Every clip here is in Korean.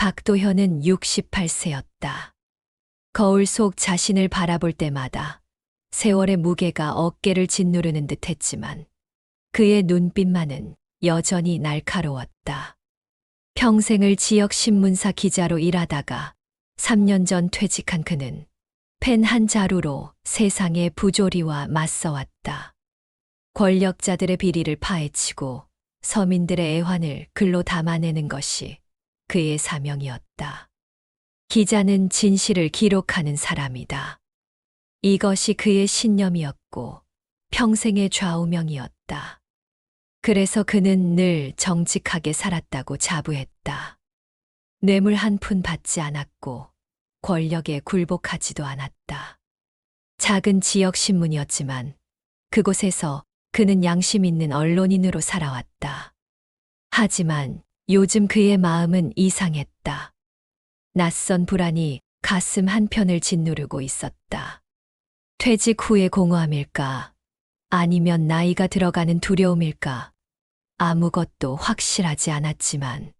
박도현은 68세였다. 거울 속 자신을 바라볼 때마다 세월의 무게가 어깨를 짓누르는 듯 했지만 그의 눈빛만은 여전히 날카로웠다. 평생을 지역 신문사 기자로 일하다가 3년 전 퇴직한 그는 펜 한 자루로 세상의 부조리와 맞서왔다. 권력자들의 비리를 파헤치고 서민들의 애환을 글로 담아내는 것이 그의 사명이었다. 기자는 진실을 기록하는 사람이다. 이것이 그의 신념이었고 평생의 좌우명이었다. 그래서 그는 늘 정직하게 살았다고 자부했다. 뇌물 한 푼 받지 않았고 권력에 굴복하지도 않았다. 작은 지역 신문이었지만 그곳에서 그는 양심 있는 언론인으로 살아왔다. 하지만 요즘 그의 마음은 이상했다. 낯선 불안이 가슴 한편을 짓누르고 있었다. 퇴직 후의 공허함일까? 아니면 나이가 들어가는 두려움일까? 아무것도 확실하지 않았지만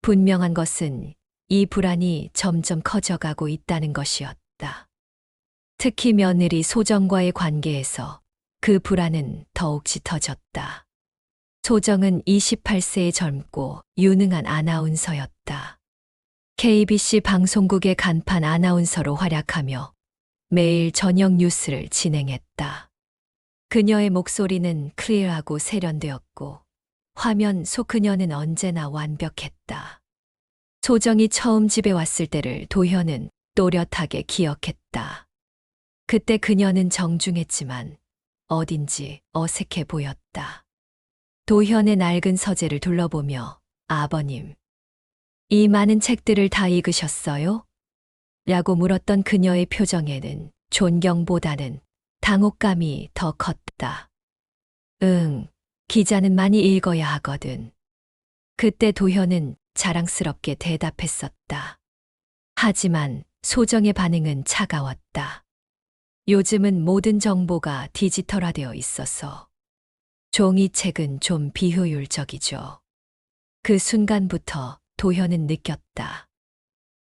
분명한 것은 이 불안이 점점 커져가고 있다는 것이었다. 특히 며느리 소정과의 관계에서 그 불안은 더욱 짙어졌다. 소정은 28세의 젊고 유능한 아나운서였다. KBC 방송국의 간판 아나운서로 활약하며 매일 저녁 뉴스를 진행했다. 그녀의 목소리는 클리어하고 세련되었고 화면 속 그녀는 언제나 완벽했다. 소정이 처음 집에 왔을 때를 도현은 또렷하게 기억했다. 그때 그녀는 정중했지만 어딘지 어색해 보였다. 도현의 낡은 서재를 둘러보며 아버님, 이 많은 책들을 다 읽으셨어요? 라고 물었던 그녀의 표정에는 존경보다는 당혹감이 더 컸다. 응, 기자는 많이 읽어야 하거든. 그때 도현은 자랑스럽게 대답했었다. 하지만 소정의 반응은 차가웠다. 요즘은 모든 정보가 디지털화되어 있어서 종이책은 좀 비효율적이죠. 그 순간부터 도현은 느꼈다.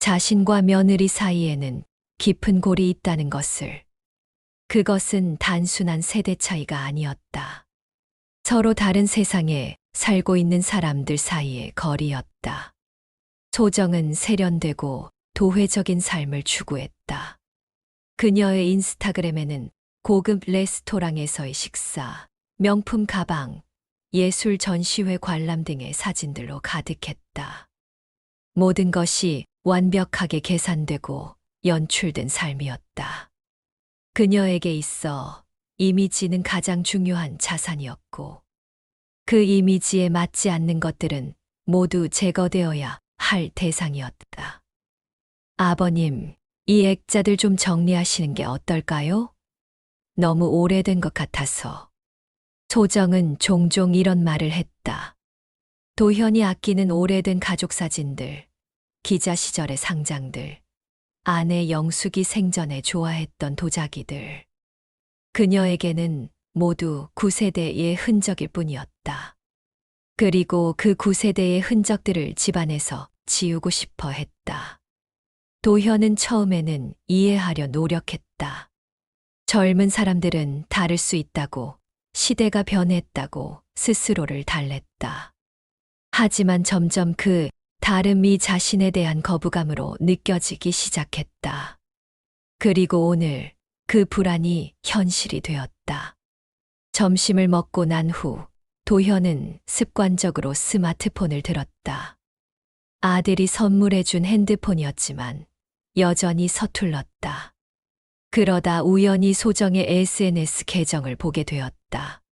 자신과 며느리 사이에는 깊은 골이 있다는 것을. 그것은 단순한 세대 차이가 아니었다. 서로 다른 세상에 살고 있는 사람들 사이의 거리였다. 소정은 세련되고 도회적인 삶을 추구했다. 그녀의 인스타그램에는 고급 레스토랑에서의 식사, 명품 가방, 예술 전시회 관람 등의 사진들로 가득했다. 모든 것이 완벽하게 계산되고 연출된 삶이었다. 그녀에게 있어 이미지는 가장 중요한 자산이었고 그 이미지에 맞지 않는 것들은 모두 제거되어야 할 대상이었다. 아버님, 이 액자들 좀 정리하시는 게 어떨까요? 너무 오래된 것 같아서. 소정은 종종 이런 말을 했다. 도현이 아끼는 오래된 가족 사진들, 기자 시절의 상장들, 아내 영숙이 생전에 좋아했던 도자기들. 그녀에게는 모두 9세대의 흔적일 뿐이었다. 그리고 그 9세대의 흔적들을 집안에서 지우고 싶어 했다. 도현은 처음에는 이해하려 노력했다. 젊은 사람들은 다를 수 있다고, 시대가 변했다고 스스로를 달랬다. 하지만 점점 그 다름이 자신에 대한 거부감으로 느껴지기 시작했다. 그리고 오늘 그 불안이 현실이 되었다. 점심을 먹고 난 후 도현은 습관적으로 스마트폰을 들었다. 아들이 선물해준 핸드폰이었지만 여전히 서툴렀다. 그러다 우연히 소정의 SNS 계정을 보게 되었다.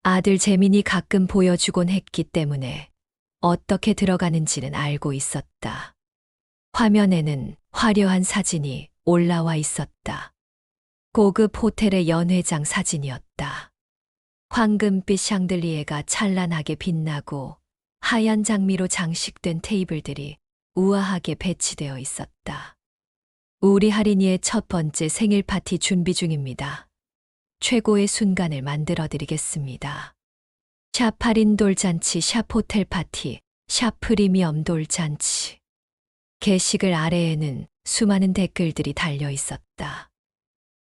아들 재민이 가끔 보여주곤 했기 때문에 어떻게 들어가는지는 알고 있었다. 화면에는 화려한 사진이 올라와 있었다. 고급 호텔의 연회장 사진이었다. 황금빛 샹들리에가 찬란하게 빛나고 하얀 장미로 장식된 테이블들이 우아하게 배치되어 있었다. 우리 할인이의 첫 번째 생일 파티 준비 중입니다. 최고의 순간을 만들어 드리겠습니다. 샵 할인 돌잔치, 샵 호텔 파티, 샵 프리미엄 돌잔치. 게시글 아래에는 수많은 댓글들이 달려 있었다.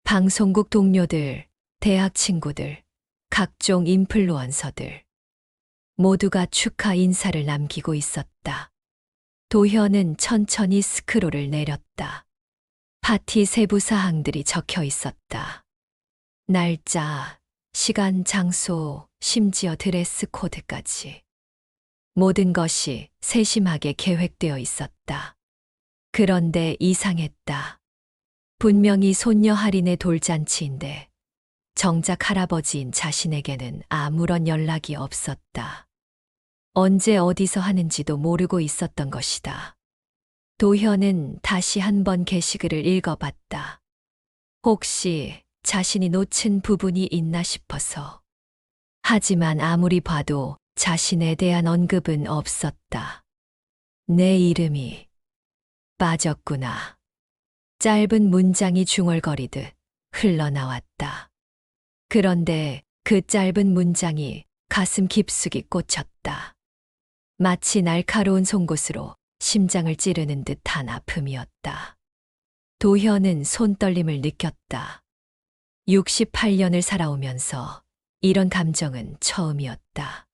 방송국 동료들, 대학 친구들, 각종 인플루언서들. 모두가 축하 인사를 남기고 있었다. 도현은 천천히 스크롤을 내렸다. 파티 세부 사항들이 적혀 있었다. 날짜, 시간, 장소, 심지어 드레스 코드까지. 모든 것이 세심하게 계획되어 있었다. 그런데 이상했다. 분명히 손녀 할인의 돌잔치인데 정작 할아버지인 자신에게는 아무런 연락이 없었다. 언제 어디서 하는지도 모르고 있었던 것이다. 도현은 다시 한번 게시글을 읽어봤다. 혹시 자신이 놓친 부분이 있나 싶어서. 하지만 아무리 봐도 자신에 대한 언급은 없었다. 내 이름이 빠졌구나. 짧은 문장이 중얼거리듯 흘러나왔다. 그런데 그 짧은 문장이 가슴 깊숙이 꽂혔다. 마치 날카로운 송곳으로 심장을 찌르는 듯한 아픔이었다. 도현은 손떨림을 느꼈다. 68년을 살아오면서 이런 감정은 처음이었다.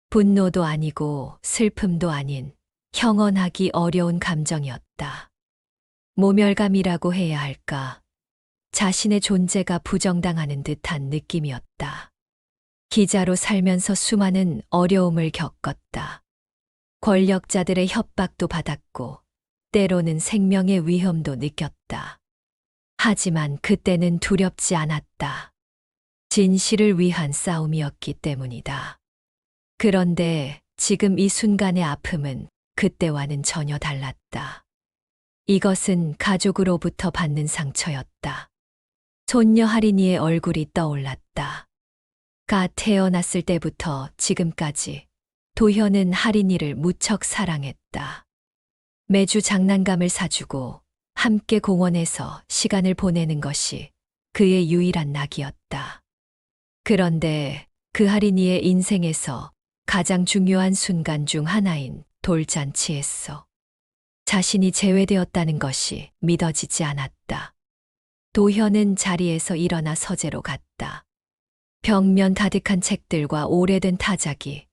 분노도 아니고 슬픔도 아닌 형언하기 어려운 감정이었다. 모멸감이라고 해야 할까? 자신의 존재가 부정당하는 듯한 느낌이었다. 기자로 살면서 수많은 어려움을 겪었다. 권력자들의 협박도 받았고, 때로는 생명의 위험도 느꼈다. 하지만 그때는 두렵지 않았다. 진실을 위한 싸움이었기 때문이다. 그런데 지금 이 순간의 아픔은 그때와는 전혀 달랐다. 이것은 가족으로부터 받는 상처였다. 손녀 할인이의 얼굴이 떠올랐다. 가 태어났을 때부터 지금까지 도현은 할인이를 무척 사랑했다. 매주 장난감을 사주고 함께 공원에서 시간을 보내는 것이 그의 유일한 낙이었다. 그런데 그 할인이의 인생에서 가장 중요한 순간 중 하나인 돌잔치에서 자신이 제외되었다는 것이 믿어지지 않았다. 도현은 자리에서 일어나 서재로 갔다. 벽면 가득한 책들과 오래된 타자기,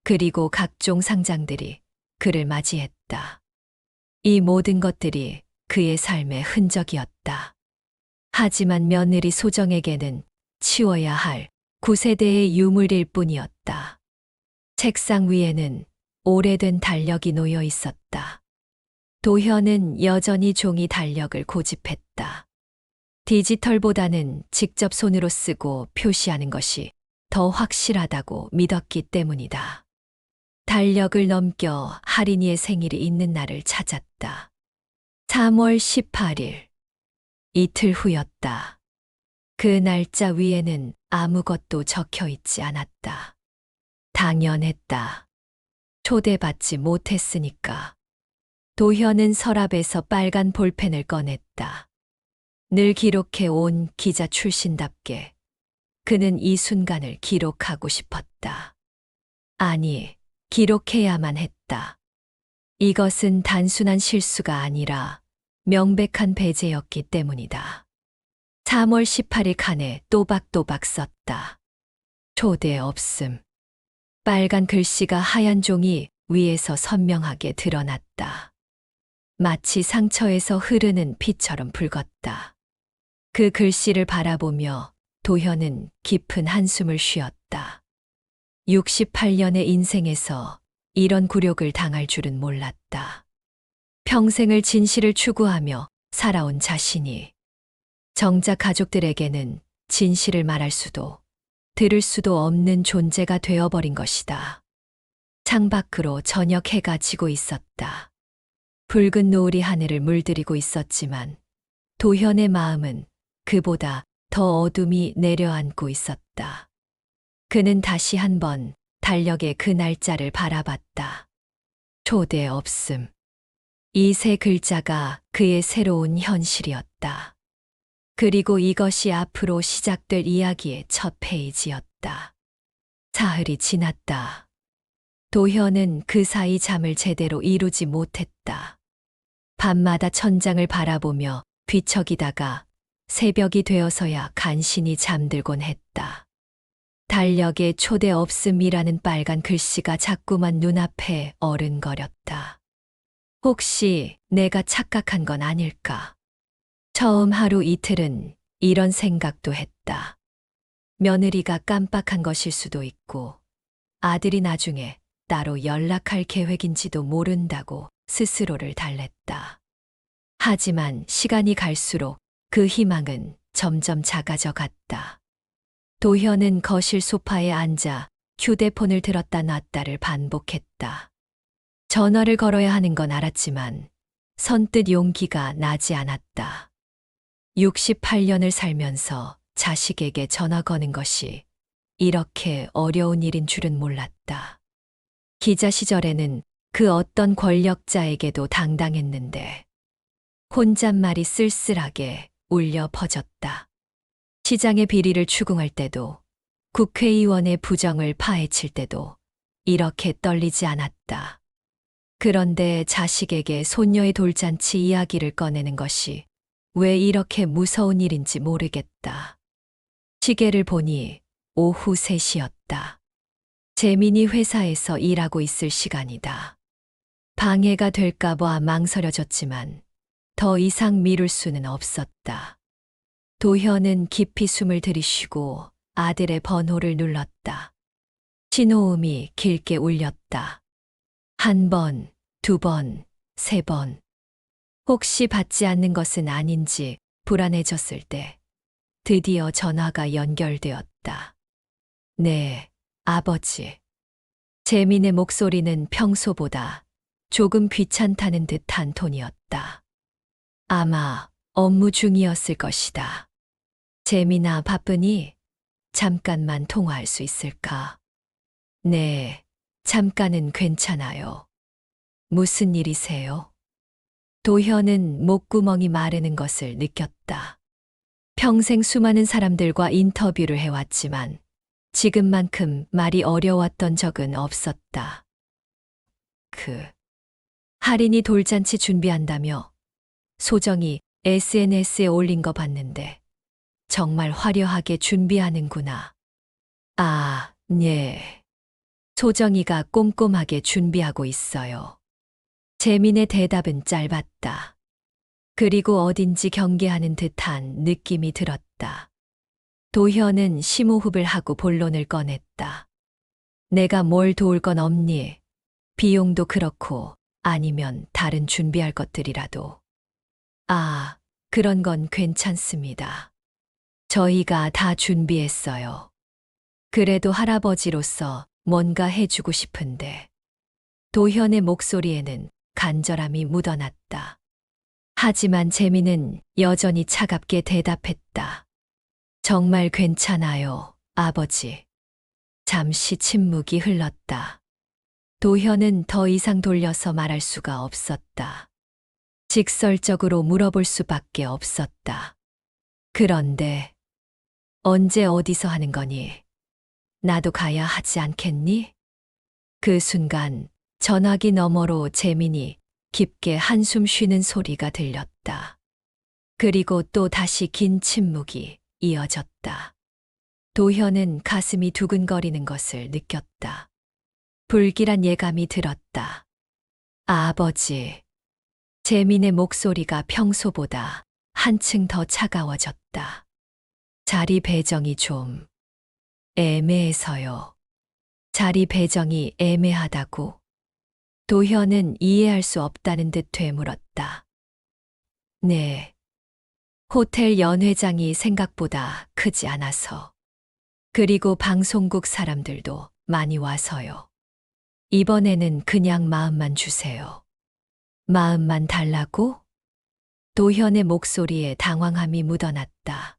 그리고 각종 상장들이 그를 맞이했다. 이 모든 것들이 그의 삶의 흔적이었다. 하지만 며느리 소정에게는 치워야 할 9세대의 유물일 뿐이었다. 책상 위에는 오래된 달력이 놓여 있었다. 도현은 여전히 종이 달력을 고집했다. 디지털보다는 직접 손으로 쓰고 표시하는 것이 더 확실하다고 믿었기 때문이다. 달력을 넘겨 할인이의 생일이 있는 날을 찾았다. 3월 18일. 이틀 후였다. 그 날짜 위에는 아무것도 적혀 있지 않았다. 당연했다. 초대받지 못했으니까. 도현은 서랍에서 빨간 볼펜을 꺼냈다. 늘 기록해온 기자 출신답게 그는 이 순간을 기록하고 싶었다. 아니, 기록해야만 했다. 이것은 단순한 실수가 아니라 명백한 배제였기 때문이다. 3월 18일 칸에 또박또박 썼다. 초대 없음. 빨간 글씨가 하얀 종이 위에서 선명하게 드러났다. 마치 상처에서 흐르는 피처럼 붉었다. 그 글씨를 바라보며 도현은 깊은 한숨을 쉬었다. 68년의 인생에서 이런 굴욕을 당할 줄은 몰랐다. 평생을 진실을 추구하며 살아온 자신이 정작 가족들에게는 진실을 말할 수도 들을 수도 없는 존재가 되어버린 것이다. 창밖으로 저녁 해가 지고 있었다. 붉은 노을이 하늘을 물들이고 있었지만 도현의 마음은 그보다 더 어둠이 내려앉고 있었다. 그는 다시 한번 달력의 그 날짜를 바라봤다. 초대 없음. 이 세 글자가 그의 새로운 현실이었다. 그리고 이것이 앞으로 시작될 이야기의 첫 페이지였다. 사흘이 지났다. 도현은 그 사이 잠을 제대로 이루지 못했다. 밤마다 천장을 바라보며 뒤척이다가 새벽이 되어서야 간신히 잠들곤 했다. 달력에 초대 없음이라는 빨간 글씨가 자꾸만 눈앞에 어른거렸다. 혹시 내가 착각한 건 아닐까? 처음 하루 이틀은 이런 생각도 했다. 며느리가 깜빡한 것일 수도 있고 아들이 나중에 따로 연락할 계획인지도 모른다고 스스로를 달랬다. 하지만 시간이 갈수록 그 희망은 점점 작아져 갔다. 도현은 거실 소파에 앉아 휴대폰을 들었다 놨다를 반복했다. 전화를 걸어야 하는 건 알았지만 선뜻 용기가 나지 않았다. 68년을 살면서 자식에게 전화 거는 것이 이렇게 어려운 일인 줄은 몰랐다. 기자 시절에는 그 어떤 권력자에게도 당당했는데 혼잣말이 쓸쓸하게 울려 퍼졌다. 시장의 비리를 추궁할 때도 국회의원의 부정을 파헤칠 때도 이렇게 떨리지 않았다. 그런데 자식에게 손녀의 돌잔치 이야기를 꺼내는 것이 왜 이렇게 무서운 일인지 모르겠다. 시계를 보니 오후 3시였다. 재민이 회사에서 일하고 있을 시간이다. 방해가 될까봐 망설여졌지만 더 이상 미룰 수는 없었다. 도현은 깊이 숨을 들이쉬고 아들의 번호를 눌렀다. 신호음이 길게 울렸다. 1번, 2번, 3번. 혹시 받지 않는 것은 아닌지 불안해졌을 때 드디어 전화가 연결되었다. 네, 아버지. 재민의 목소리는 평소보다 조금 귀찮다는 듯한 톤이었다. 아마 업무 중이었을 것이다. 재민아, 바쁘니? 잠깐만 통화할 수 있을까? 네, 잠깐은 괜찮아요. 무슨 일이세요? 도현은 목구멍이 마르는 것을 느꼈다. 평생 수많은 사람들과 인터뷰를 해왔지만 지금만큼 말이 어려웠던 적은 없었다. 할인이 돌잔치 준비한다며 소정이 SNS에 올린 거 봤는데 정말 화려하게 준비하는구나. 아, 네. 소정이가 꼼꼼하게 준비하고 있어요. 재민의 대답은 짧았다. 그리고 어딘지 경계하는 듯한 느낌이 들었다. 도현은 심호흡을 하고 본론을 꺼냈다. 내가 뭘 도울 건 없니? 비용도 그렇고 아니면 다른 준비할 것들이라도. 아, 그런 건 괜찮습니다. 저희가 다 준비했어요. 그래도 할아버지로서 뭔가 해주고 싶은데. 도현의 목소리에는 간절함이 묻어났다. 하지만 재민은 여전히 차갑게 대답했다. 정말 괜찮아요, 아버지. 잠시 침묵이 흘렀다. 도현은 더 이상 돌려서 말할 수가 없었다. 직설적으로 물어볼 수밖에 없었다. 그런데 언제 어디서 하는 거니? 나도 가야 하지 않겠니? 그 순간 전화기 너머로 재민이 깊게 한숨 쉬는 소리가 들렸다. 그리고 또 다시 긴 침묵이 이어졌다. 도현은 가슴이 두근거리는 것을 느꼈다. 불길한 예감이 들었다. 아버지. 재민의 목소리가 평소보다 한층 더 차가워졌다. 자리 배정이 좀 애매해서요. 자리 배정이 애매하다고? 도현은 이해할 수 없다는 듯 되물었다. 네. 호텔 연회장이 생각보다 크지 않아서. 그리고 방송국 사람들도 많이 와서요. 이번에는 그냥 마음만 주세요. 마음만 달라고? 도현의 목소리에 당황함이 묻어났다.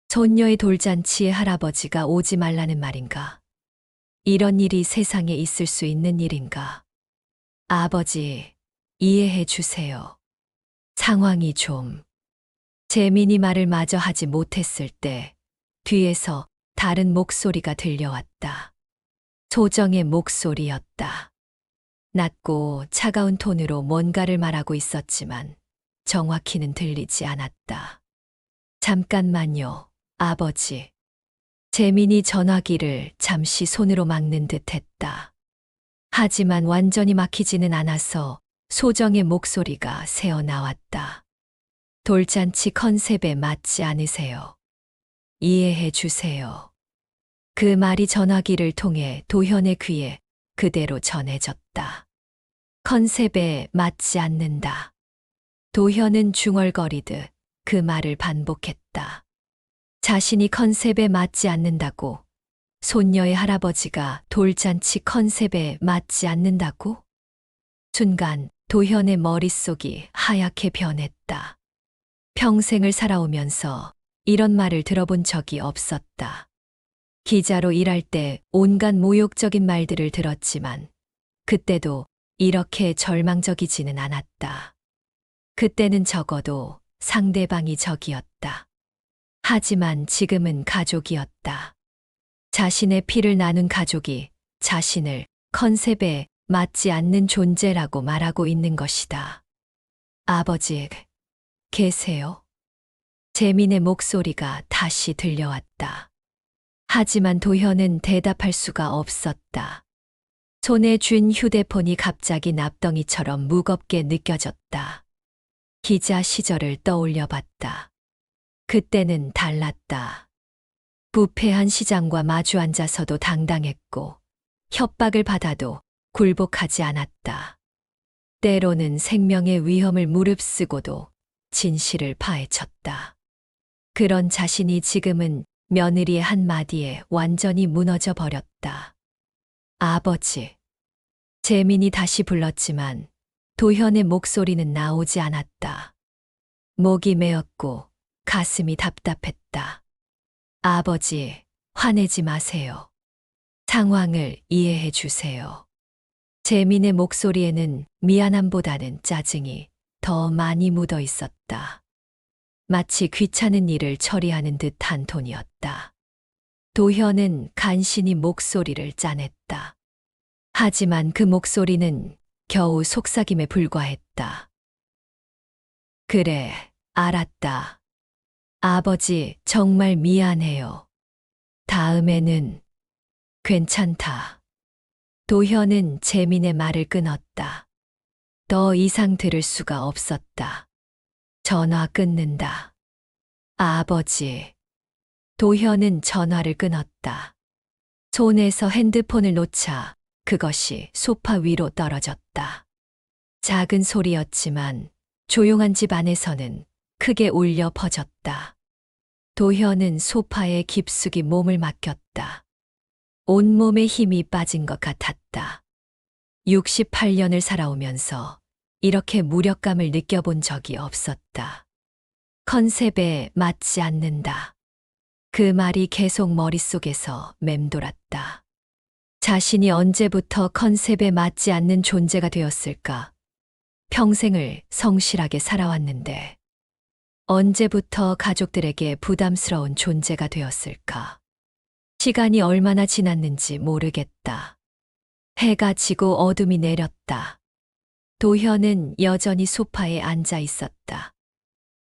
손녀의 돌잔치에 할아버지가 오지 말라는 말인가? 이런 일이 세상에 있을 수 있는 일인가? 아버지, 이해해 주세요. 상황이 좀. 재민이 말을 마저 하지 못했을 때 뒤에서 다른 목소리가 들려왔다. 소정의 목소리였다. 낮고 차가운 톤으로 뭔가를 말하고 있었지만 정확히는 들리지 않았다. 잠깐만요, 아버지. 재민이 전화기를 잠시 손으로 막는 듯 했다. 하지만 완전히 막히지는 않아서 소정의 목소리가 새어 나왔다. 돌잔치 컨셉에 맞지 않으세요. 이해해 주세요. 그 말이 전화기를 통해 도현의 귀에 그대로 전해졌다. 컨셉에 맞지 않는다. 도현은 중얼거리듯 그 말을 반복했다. 자신이 컨셉에 맞지 않는다고? 손녀의 할아버지가 돌잔치 컨셉에 맞지 않는다고? 순간 도현의 머릿속이 하얗게 변했다. 평생을 살아오면서 이런 말을 들어본 적이 없었다. 기자로 일할 때 온갖 모욕적인 말들을 들었지만 그때도 이렇게 절망적이지는 않았다. 그때는 적어도 상대방이 적이었다. 하지만 지금은 가족이었다. 자신의 피를 나눈 가족이 자신을 컨셉에 맞지 않는 존재라고 말하고 있는 것이다. 아버지, 계세요? 재민의 목소리가 다시 들려왔다. 하지만 도현은 대답할 수가 없었다. 손에 쥔 휴대폰이 갑자기 납덩이처럼 무겁게 느껴졌다. 기자 시절을 떠올려 봤다. 그때는 달랐다. 부패한 시장과 마주 앉아서도 당당했고 협박을 받아도 굴복하지 않았다. 때로는 생명의 위험을 무릅쓰고도 진실을 파헤쳤다. 그런 자신이 지금은 며느리의 한마디에 완전히 무너져 버렸다. 아버지. 재민이 다시 불렀지만 도현의 목소리는 나오지 않았다. 목이 메었고 가슴이 답답했다. 아버지, 화내지 마세요. 상황을 이해해 주세요. 재민의 목소리에는 미안함보다는 짜증이 더 많이 묻어 있었다. 마치 귀찮은 일을 처리하는 듯한 톤이었다. 도현은 간신히 목소리를 짜냈다. 하지만 그 목소리는 겨우 속삭임에 불과했다. 그래, 알았다. 아버지, 정말 미안해요. 다음에는 괜찮다. 도현은 재민의 말을 끊었다. 더 이상 들을 수가 없었다. 전화 끊는다. 아버지. 도현은 전화를 끊었다. 손에서 핸드폰을 놓자 그것이 소파 위로 떨어졌다. 작은 소리였지만 조용한 집 안에서는 크게 울려 퍼졌다. 도현은 소파에 깊숙이 몸을 맡겼다. 온몸에 힘이 빠진 것 같았다. 68년을 살아오면서 이렇게 무력감을 느껴본 적이 없었다. 컨셉에 맞지 않는다. 그 말이 계속 머릿속에서 맴돌았다. 자신이 언제부터 컨셉에 맞지 않는 존재가 되었을까? 평생을 성실하게 살아왔는데 언제부터 가족들에게 부담스러운 존재가 되었을까? 시간이 얼마나 지났는지 모르겠다. 해가 지고 어둠이 내렸다. 도현은 여전히 소파에 앉아 있었다.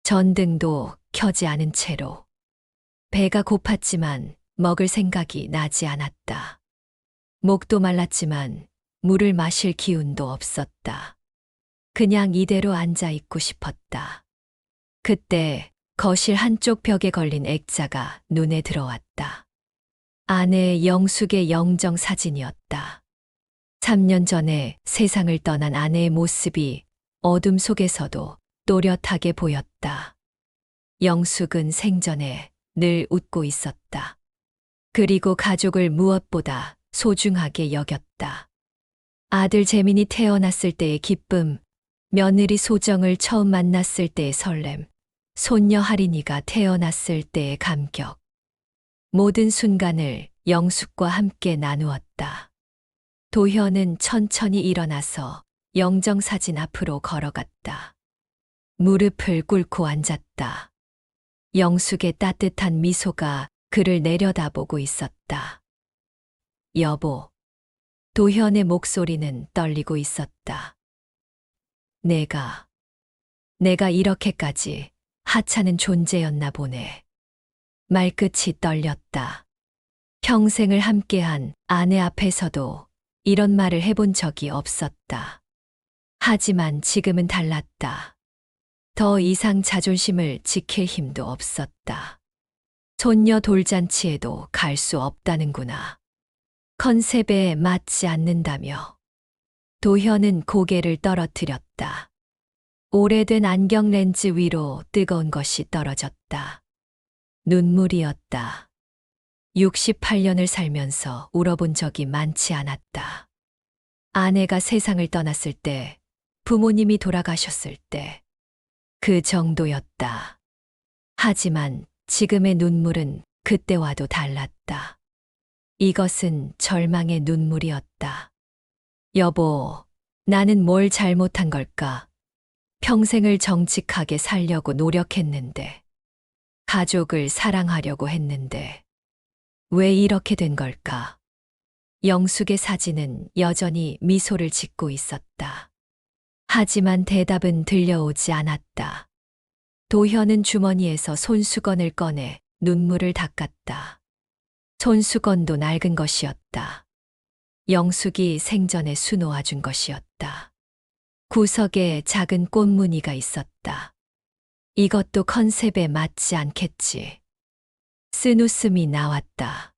전등도 켜지 않은 채로. 배가 고팠지만 먹을 생각이 나지 않았다. 목도 말랐지만 물을 마실 기운도 없었다. 그냥 이대로 앉아 있고 싶었다. 그때 거실 한쪽 벽에 걸린 액자가 눈에 들어왔다. 아내 영숙의 영정 사진이었다. 3년 전에 세상을 떠난 아내의 모습이 어둠 속에서도 또렷하게 보였다. 영숙은 생전에 늘 웃고 있었다. 그리고 가족을 무엇보다 소중하게 여겼다. 아들 재민이 태어났을 때의 기쁨, 며느리 소정을 처음 만났을 때의 설렘, 손녀 하린이가 태어났을 때의 감격. 모든 순간을 영숙과 함께 나누었다. 도현은 천천히 일어나서 영정사진 앞으로 걸어갔다. 무릎을 꿇고 앉았다. 영숙의 따뜻한 미소가 그를 내려다보고 있었다. 여보. 도현의 목소리는 떨리고 있었다. 내가 이렇게까지 하찮은 존재였나 보네. 말끝이 떨렸다. 평생을 함께한 아내 앞에서도 이런 말을 해본 적이 없었다. 하지만 지금은 달랐다. 더 이상 자존심을 지킬 힘도 없었다. 손녀 돌잔치에도 갈 수 없다는구나. 컨셉에 맞지 않는다며. 도현은 고개를 떨어뜨렸다. 오래된 안경 렌즈 위로 뜨거운 것이 떨어졌다. 눈물이었다. 68년을 살면서 울어본 적이 많지 않았다. 아내가 세상을 떠났을 때, 부모님이 돌아가셨을 때, 그 정도였다. 하지만 지금의 눈물은 그때와도 달랐다. 이것은 절망의 눈물이었다. 여보, 나는 뭘 잘못한 걸까? 평생을 정직하게 살려고 노력했는데, 가족을 사랑하려고 했는데, 왜 이렇게 된 걸까? 영숙의 사진은 여전히 미소를 짓고 있었다. 하지만 대답은 들려오지 않았다. 도현은 주머니에서 손수건을 꺼내 눈물을 닦았다. 손수건도 낡은 것이었다. 영숙이 생전에 수놓아준 것이었다. 구석에 작은 꽃무늬가 있었다. 이것도 컨셉에 맞지 않겠지. 쓴 웃음이 나왔다.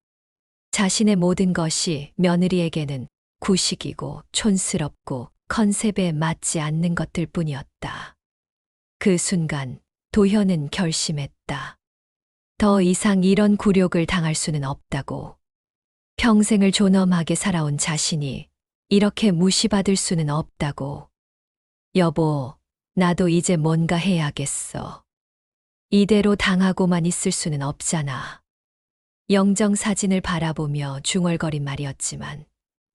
자신의 모든 것이 며느리에게는 구식이고 촌스럽고 컨셉에 맞지 않는 것들 뿐이었다. 그 순간 도현은 결심했다. 더 이상 이런 굴욕을 당할 수는 없다고. 평생을 존엄하게 살아온 자신이 이렇게 무시받을 수는 없다고. 여보, 나도 이제 뭔가 해야겠어. 이대로 당하고만 있을 수는 없잖아. 영정 사진을 바라보며 중얼거린 말이었지만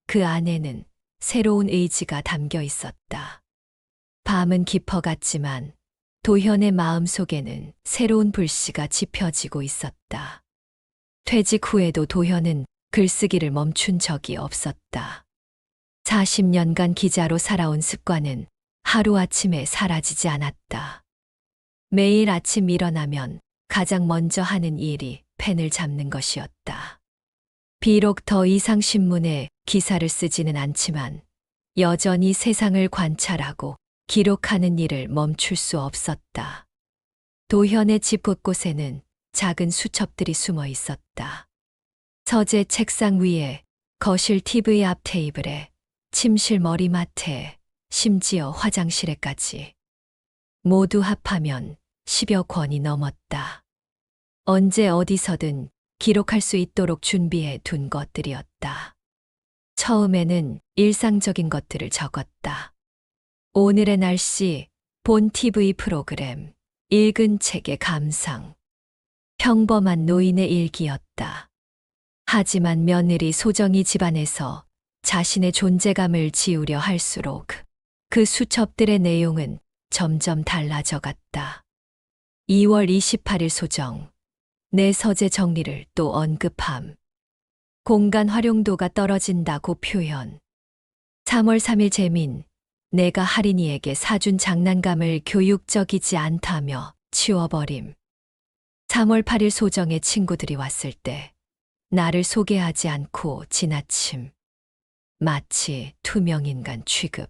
그 안에는 새로운 의지가 담겨 있었다. 밤은 깊어갔지만 도현의 마음 속에는 새로운 불씨가 지펴지고 있었다. 퇴직 후에도 도현은 글쓰기를 멈춘 적이 없었다. 40년간 기자로 살아온 습관은 하루아침에 사라지지 않았다. 매일 아침 일어나면 가장 먼저 하는 일이 펜을 잡는 것이었다. 비록 더 이상 신문에 기사를 쓰지는 않지만 여전히 세상을 관찰하고 기록하는 일을 멈출 수 없었다. 도현의 집 곳곳에는 작은 수첩들이 숨어 있었다. 서재 책상 위에, 거실 TV 앞 테이블에, 침실 머리맡에, 심지어 화장실에까지. 모두 합하면 10여 권이 넘었다. 언제 어디서든 기록할 수 있도록 준비해 둔 것들이었다. 처음에는 일상적인 것들을 적었다. 오늘의 날씨, 본 TV 프로그램, 읽은 책의 감상. 평범한 노인의 일기였다. 하지만 며느리 소정이 집안에서 자신의 존재감을 지우려 할수록 그 수첩들의 내용은 점점 달라져 갔다. 2월 28일 소정. 내 서재 정리를 또 언급함. 공간 활용도가 떨어진다고 표현. 3월 3일 재민. 내가 할인이에게 사준 장난감을 교육적이지 않다며 치워버림. 3월 8일 소정의 친구들이 왔을 때 나를 소개하지 않고 지나침. 마치 투명인간 취급.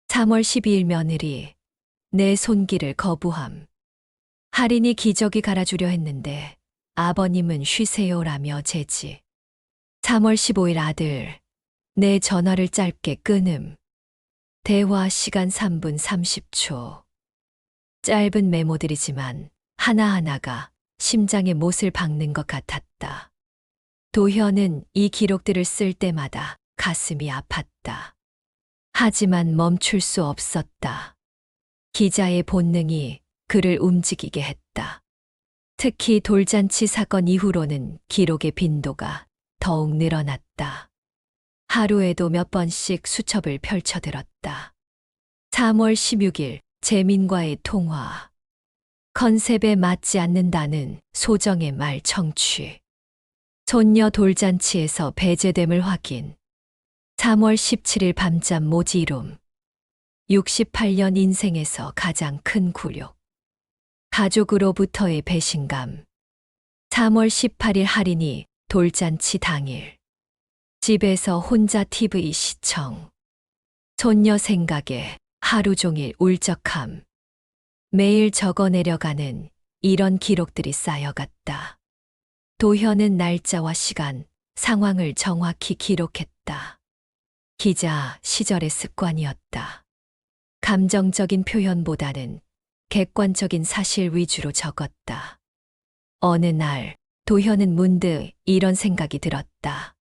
3월 12일 며느리. 내 손길을 거부함. 할인이 기저귀 갈아주려 했는데 아버님은 쉬세요라며 제지. 3월 15일 아들. 내 전화를 짧게 끊음. 대화 시간 3분 30초. 짧은 메모들이지만 하나하나가 심장에 못을 박는 것 같았다. 도현은 이 기록들을 쓸 때마다 가슴이 아팠다. 하지만 멈출 수 없었다. 기자의 본능이 그를 움직이게 했다. 특히 돌잔치 사건 이후로는 기록의 빈도가 더욱 늘어났다. 하루에도 몇 번씩 수첩을 펼쳐들었다. 3월 16일 재민과의 통화. 컨셉에 맞지 않는다는 소정의 말 청취. 손녀 돌잔치에서 배제됨을 확인. 3월 17일 밤잠 모지룸. 68년 인생에서 가장 큰 굴욕. 가족으로부터의 배신감. 3월 18일 할인이 돌잔치 당일. 집에서 혼자 TV 시청. 손녀 생각에 하루 종일 울적함. 매일 적어내려가는 이런 기록들이 쌓여갔다. 도현은 날짜와 시간, 상황을 정확히 기록했다. 기자 시절의 습관이었다. 감정적인 표현보다는 객관적인 사실 위주로 적었다. 어느 날 도현은 문득 이런 생각이 들었다.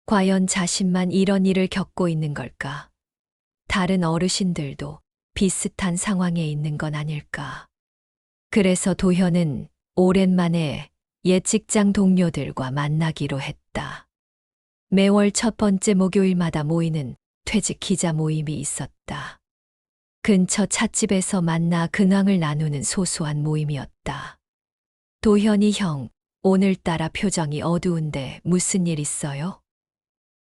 과연 자신만 이런 일을 겪고 있는 걸까? 다른 어르신들도 비슷한 상황에 있는 건 아닐까? 그래서 도현은 오랜만에 옛 직장 동료들과 만나기로 했다. 매월 첫 번째 목요일마다 모이는 퇴직 기자 모임이 있었다. 근처 찻집에서 만나 근황을 나누는 소소한 모임이었다. 도현이 형, 오늘따라 표정이 어두운데 무슨 일 있어요?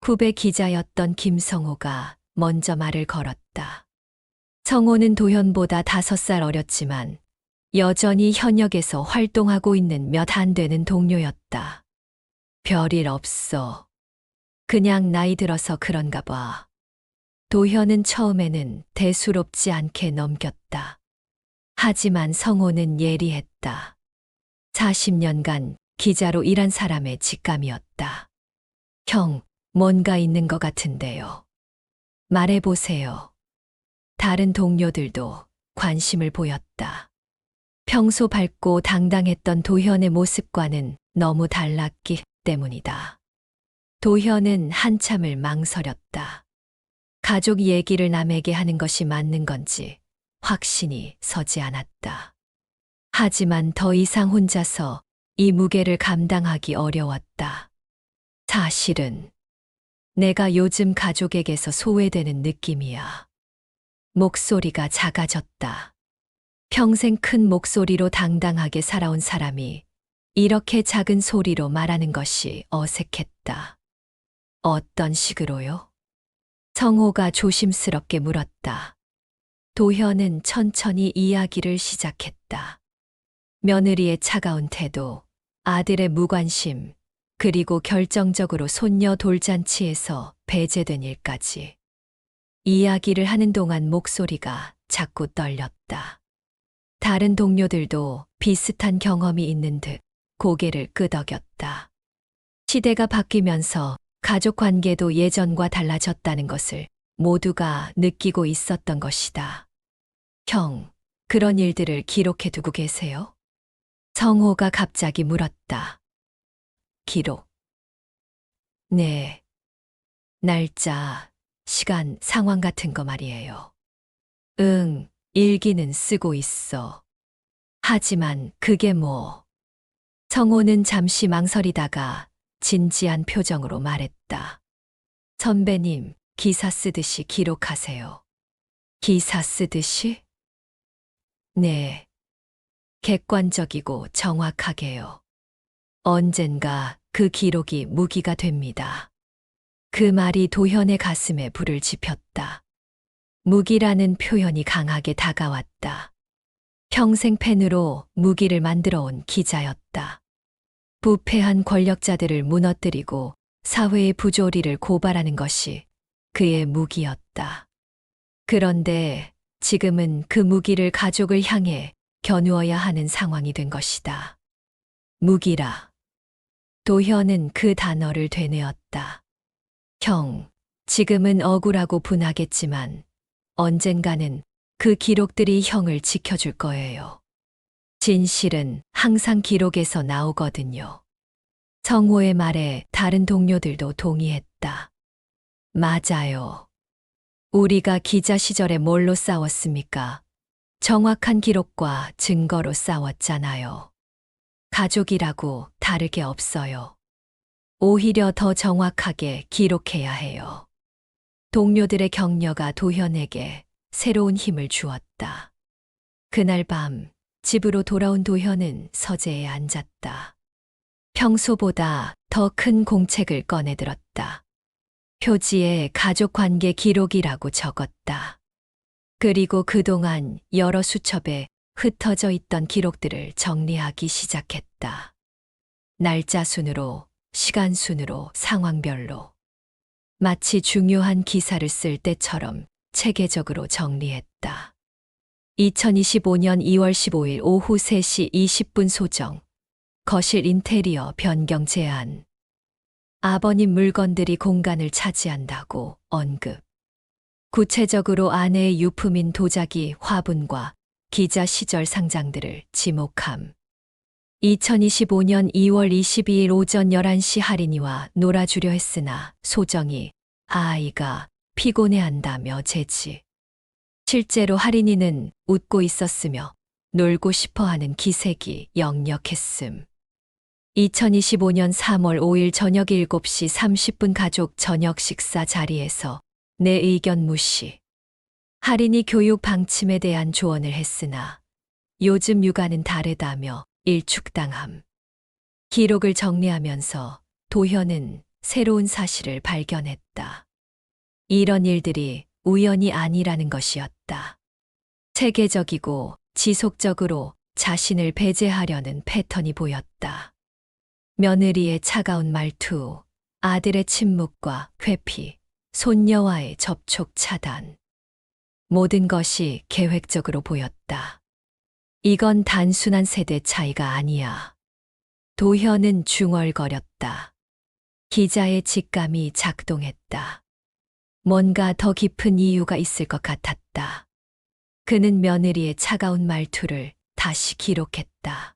후배 기자였던 김성호가 먼저 말을 걸었다. 성호는 도현보다 5살 어렸지만 여전히 현역에서 활동하고 있는 몇 안 되는 동료였다. 별일 없어. 그냥 나이 들어서 그런가 봐. 도현은 처음에는 대수롭지 않게 넘겼다. 하지만 성호는 예리했다. 40년간 기자로 일한 사람의 직감이었다. 형, 뭔가 있는 것 같은데요. 말해보세요. 다른 동료들도 관심을 보였다. 평소 밝고 당당했던 도현의 모습과는 너무 달랐기 때문이다. 도현은 한참을 망설였다. 가족 얘기를 남에게 하는 것이 맞는 건지 확신이 서지 않았다. 하지만 더 이상 혼자서 이 무게를 감당하기 어려웠다. 사실은 내가 요즘 가족에게서 소외되는 느낌이야. 목소리가 작아졌다. 평생 큰 목소리로 당당하게 살아온 사람이 이렇게 작은 소리로 말하는 것이 어색했다. 어떤 식으로요? 성호가 조심스럽게 물었다. 도현은 천천히 이야기를 시작했다. 며느리의 차가운 태도, 아들의 무관심, 그리고 결정적으로 손녀 돌잔치에서 배제된 일까지. 이야기를 하는 동안 목소리가 자꾸 떨렸다. 다른 동료들도 비슷한 경험이 있는 듯 고개를 끄덕였다. 시대가 바뀌면서 가족 관계도 예전과 달라졌다는 것을 모두가 느끼고 있었던 것이다. 형, 그런 일들을 기록해 두고 계세요? 성호가 갑자기 물었다. 기록. 네. 날짜, 시간, 상황 같은 거 말이에요. 응, 일기는 쓰고 있어. 하지만 그게 뭐. 성호는 잠시 망설이다가 진지한 표정으로 말했다. 선배님, 기사 쓰듯이 기록하세요. 기사 쓰듯이? 네. 객관적이고 정확하게요. 언젠가 그 기록이 무기가 됩니다. 그 말이 도현의 가슴에 불을 지폈다. 무기라는 표현이 강하게 다가왔다. 평생 펜으로 무기를 만들어 온 기자였다. 부패한 권력자들을 무너뜨리고 사회의 부조리를 고발하는 것이 그의 무기였다. 그런데 지금은 그 무기를 가족을 향해 겨누어야 하는 상황이 된 것이다. 무기라. 도현은 그 단어를 되뇌었다. 형, 지금은 억울하고 분하겠지만 언젠가는 그 기록들이 형을 지켜줄 거예요. 진실은 항상 기록에서 나오거든요. 성호의 말에 다른 동료들도 동의했다. 맞아요. 우리가 기자 시절에 뭘로 싸웠습니까? 정확한 기록과 증거로 싸웠잖아요. 가족이라고 다르게 없어요. 오히려 더 정확하게 기록해야 해요. 동료들의 격려가 도현에게 새로운 힘을 주었다. 그날 밤 집으로 돌아온 도현은 서재에 앉았다. 평소보다 더 큰 공책을 꺼내들었다. 표지에 가족관계 기록이라고 적었다. 그리고 그동안 여러 수첩에 흩어져 있던 기록들을 정리하기 시작했다. 날짜 순으로, 시간 순으로, 상황별로. 마치 중요한 기사를 쓸 때처럼 체계적으로 정리했다. 2025년 2월 15일 오후 3시 20분 소정. 거실 인테리어 변경 제안. 아버님 물건들이 공간을 차지한다고 언급. 구체적으로 아내의 유품인 도자기, 화분과 기자 시절 상장들을 지목함. 2025년 2월 22일 오전 11시 할인이와 놀아주려 했으나 소정이 아이가 피곤해한다며 제지. 실제로 할인이는 웃고 있었으며 놀고 싶어하는 기색이 역력했음. 2025년 3월 5일 저녁 7시 30분 가족 저녁 식사 자리에서 내 의견 무시. 할인이 교육 방침에 대한 조언을 했으나 요즘 육아는 다르다며 일축당함. 기록을 정리하면서 도현은 새로운 사실을 발견했다. 이런 일들이 우연이 아니라는 것이었다. 체계적이고 지속적으로 자신을 배제하려는 패턴이 보였다. 며느리의 차가운 말투, 아들의 침묵과 회피, 손녀와의 접촉 차단. 모든 것이 계획적으로 보였다. 이건 단순한 세대 차이가 아니야. 도현은 중얼거렸다. 기자의 직감이 작동했다. 뭔가 더 깊은 이유가 있을 것 같았다. 그는 며느리의 차가운 말투를 다시 기록했다.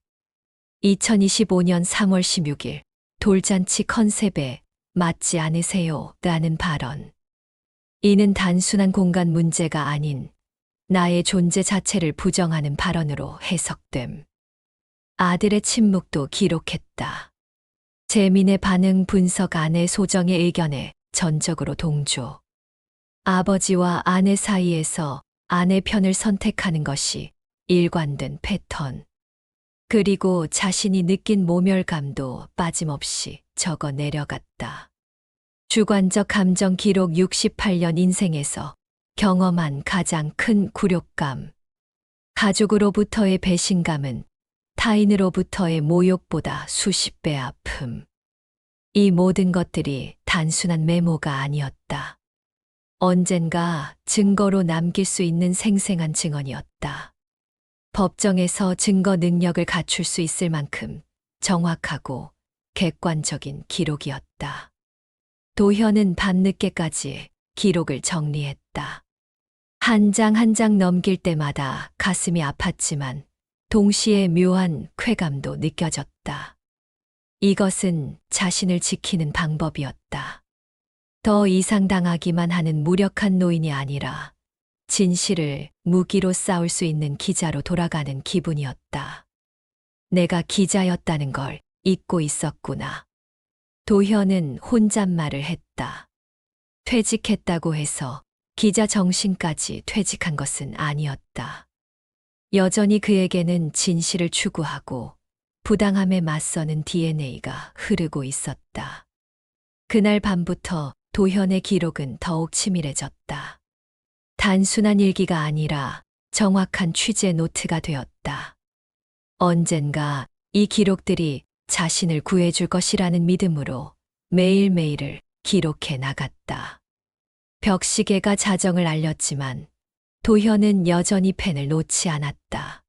2025년 3월 16일 돌잔치 컨셉에 맞지 않으세요? 라는 발언. 이는 단순한 공간 문제가 아닌 나의 존재 자체를 부정하는 발언으로 해석됨. 아들의 침묵도 기록했다. 재민의 반응 분석 아내 소정의 의견에 전적으로 동조. 아버지와 아내 사이에서 아내 편을 선택하는 것이 일관된 패턴. 그리고 자신이 느낀 모멸감도 빠짐없이 적어 내려갔다. 주관적 감정 기록 68년 인생에서 경험한 가장 큰 굴욕감. 가족으로부터의 배신감은 타인으로부터의 모욕보다 수십 배 아픔. 이 모든 것들이 단순한 메모가 아니었다. 언젠가 증거로 남길 수 있는 생생한 증언이었다. 법정에서 증거 능력을 갖출 수 있을 만큼 정확하고 객관적인 기록이었다. 도현은 밤늦게까지 기록을 정리했다. 한 장 한 장 넘길 때마다 가슴이 아팠지만 동시에 묘한 쾌감도 느껴졌다. 이것은 자신을 지키는 방법이었다. 더 이상 당하기만 하는 무력한 노인이 아니라 진실을 무기로 싸울 수 있는 기자로 돌아가는 기분이었다. 내가 기자였다는 걸 잊고 있었구나. 도현은 혼잣말을 했다. 퇴직했다고 해서 기자 정신까지 퇴직한 것은 아니었다. 여전히 그에게는 진실을 추구하고 부당함에 맞서는 DNA가 흐르고 있었다. 그날 밤부터 도현의 기록은 더욱 치밀해졌다. 단순한 일기가 아니라 정확한 취재 노트가 되었다. 언젠가 이 기록들이 자신을 구해줄 것이라는 믿음으로 매일매일을 기록해 나갔다. 벽시계가 자정을 알렸지만 도현은 여전히 펜을 놓지 않았다.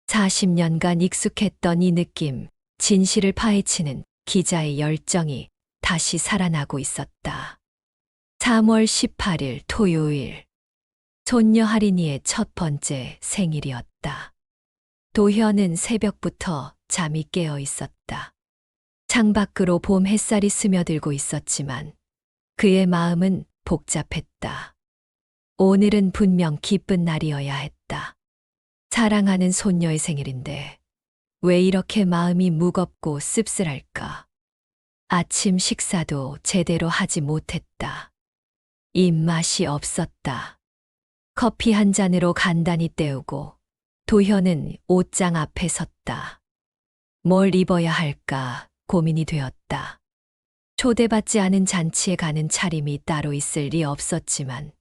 40년간 익숙했던 이 느낌, 진실을 파헤치는 기자의 열정이 다시 살아나고 있었다. 3월 18일 토요일. 손녀 할인이의 첫 번째 생일이었다. 도현은 새벽부터 잠이 깨어 있었다. 창밖으로 봄 햇살이 스며들고 있었지만 그의 마음은 복잡했다. 오늘은 분명 기쁜 날이어야 했다. 사랑하는 손녀의 생일인데 왜 이렇게 마음이 무겁고 씁쓸할까? 아침 식사도 제대로 하지 못했다. 입맛이 없었다. 커피 한 잔으로 간단히 때우고 도현은 옷장 앞에 섰다. 뭘 입어야 할까 고민이 되었다. 초대받지 않은 잔치에 가는 차림이 따로 있을 리 없었지만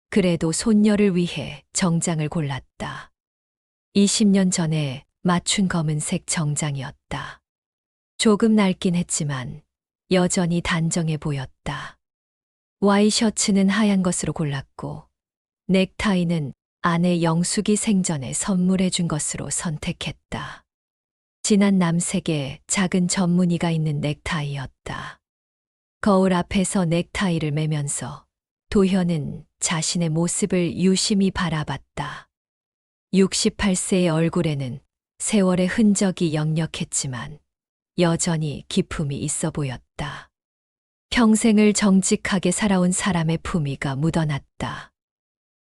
그래도 손녀를 위해 정장을 골랐다. 20년 전에 맞춘 검은색 정장이었다. 조금 낡긴 했지만 여전히 단정해 보였다. 와이셔츠는 하얀 것으로 골랐고 넥타이는 아내 영숙이 생전에 선물해 준 것으로 선택했다. 진한 남색의 작은 전무늬가 있는 넥타이였다. 거울 앞에서 넥타이를 매면서 도현은 자신의 모습을 유심히 바라봤다. 68세의 얼굴에는 세월의 흔적이 역력했지만 여전히 기품이 있어 보였다. 평생을 정직하게 살아온 사람의 품위가 묻어났다.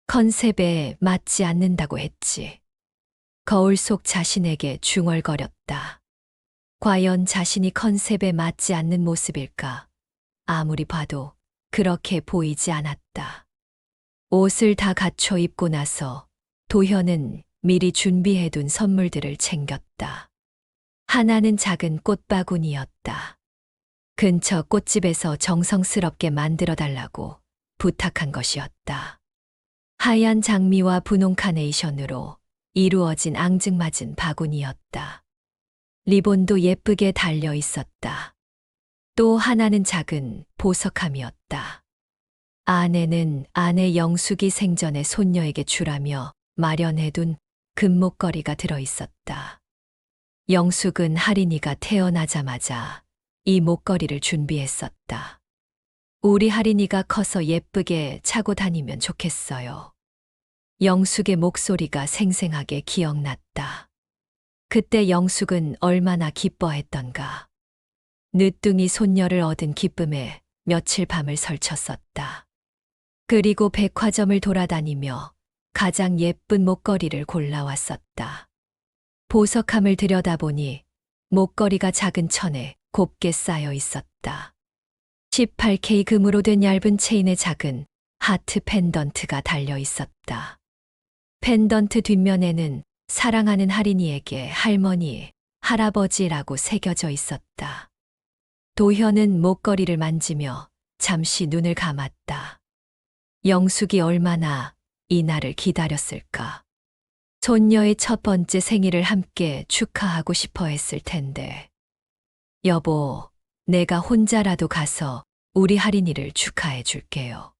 컨셉에 맞지 않는다고 했지. 거울 속 자신에게 중얼거렸다. 과연 자신이 컨셉에 맞지 않는 모습일까? 아무리 봐도 그렇게 보이지 않았다. 옷을 다 갖춰 입고 나서 도현은 미리 준비해둔 선물들을 챙겼다. 하나는 작은 꽃바구니였다. 근처 꽃집에서 정성스럽게 만들어 달라고 부탁한 것이었다. 하얀 장미와 분홍 카네이션으로 이루어진 앙증맞은 바구니였다. 리본도 예쁘게 달려 있었다. 또 하나는 작은 보석함이었다. 안에는 아내 영숙이 생전에 손녀에게 주라며 마련해둔 금목걸이가 들어 있었다. 영숙은 할인이가 태어나자마자 이 목걸이를 준비했었다. 우리 할인이가 커서 예쁘게 차고 다니면 좋겠어요. 영숙의 목소리가 생생하게 기억났다. 그때 영숙은 얼마나 기뻐했던가. 늦둥이 손녀를 얻은 기쁨에 며칠 밤을 설쳤었다. 그리고 백화점을 돌아다니며 가장 예쁜 목걸이를 골라왔었다. 보석함을 들여다보니 목걸이가 작은 천에 곱게 쌓여 있었다. 18K 금으로 된 얇은 체인에 작은 하트 펜던트가 달려 있었다. 펜던트 뒷면에는 사랑하는 할인이에게 할머니, 할아버지라고 새겨져 있었다. 도현은 목걸이를 만지며 잠시 눈을 감았다. 영숙이 얼마나 이 날을 기다렸을까. 손녀의 첫 번째 생일을 함께 축하하고 싶어 했을 텐데. 여보, 내가 혼자라도 가서 우리 할인이를 축하해 줄게요.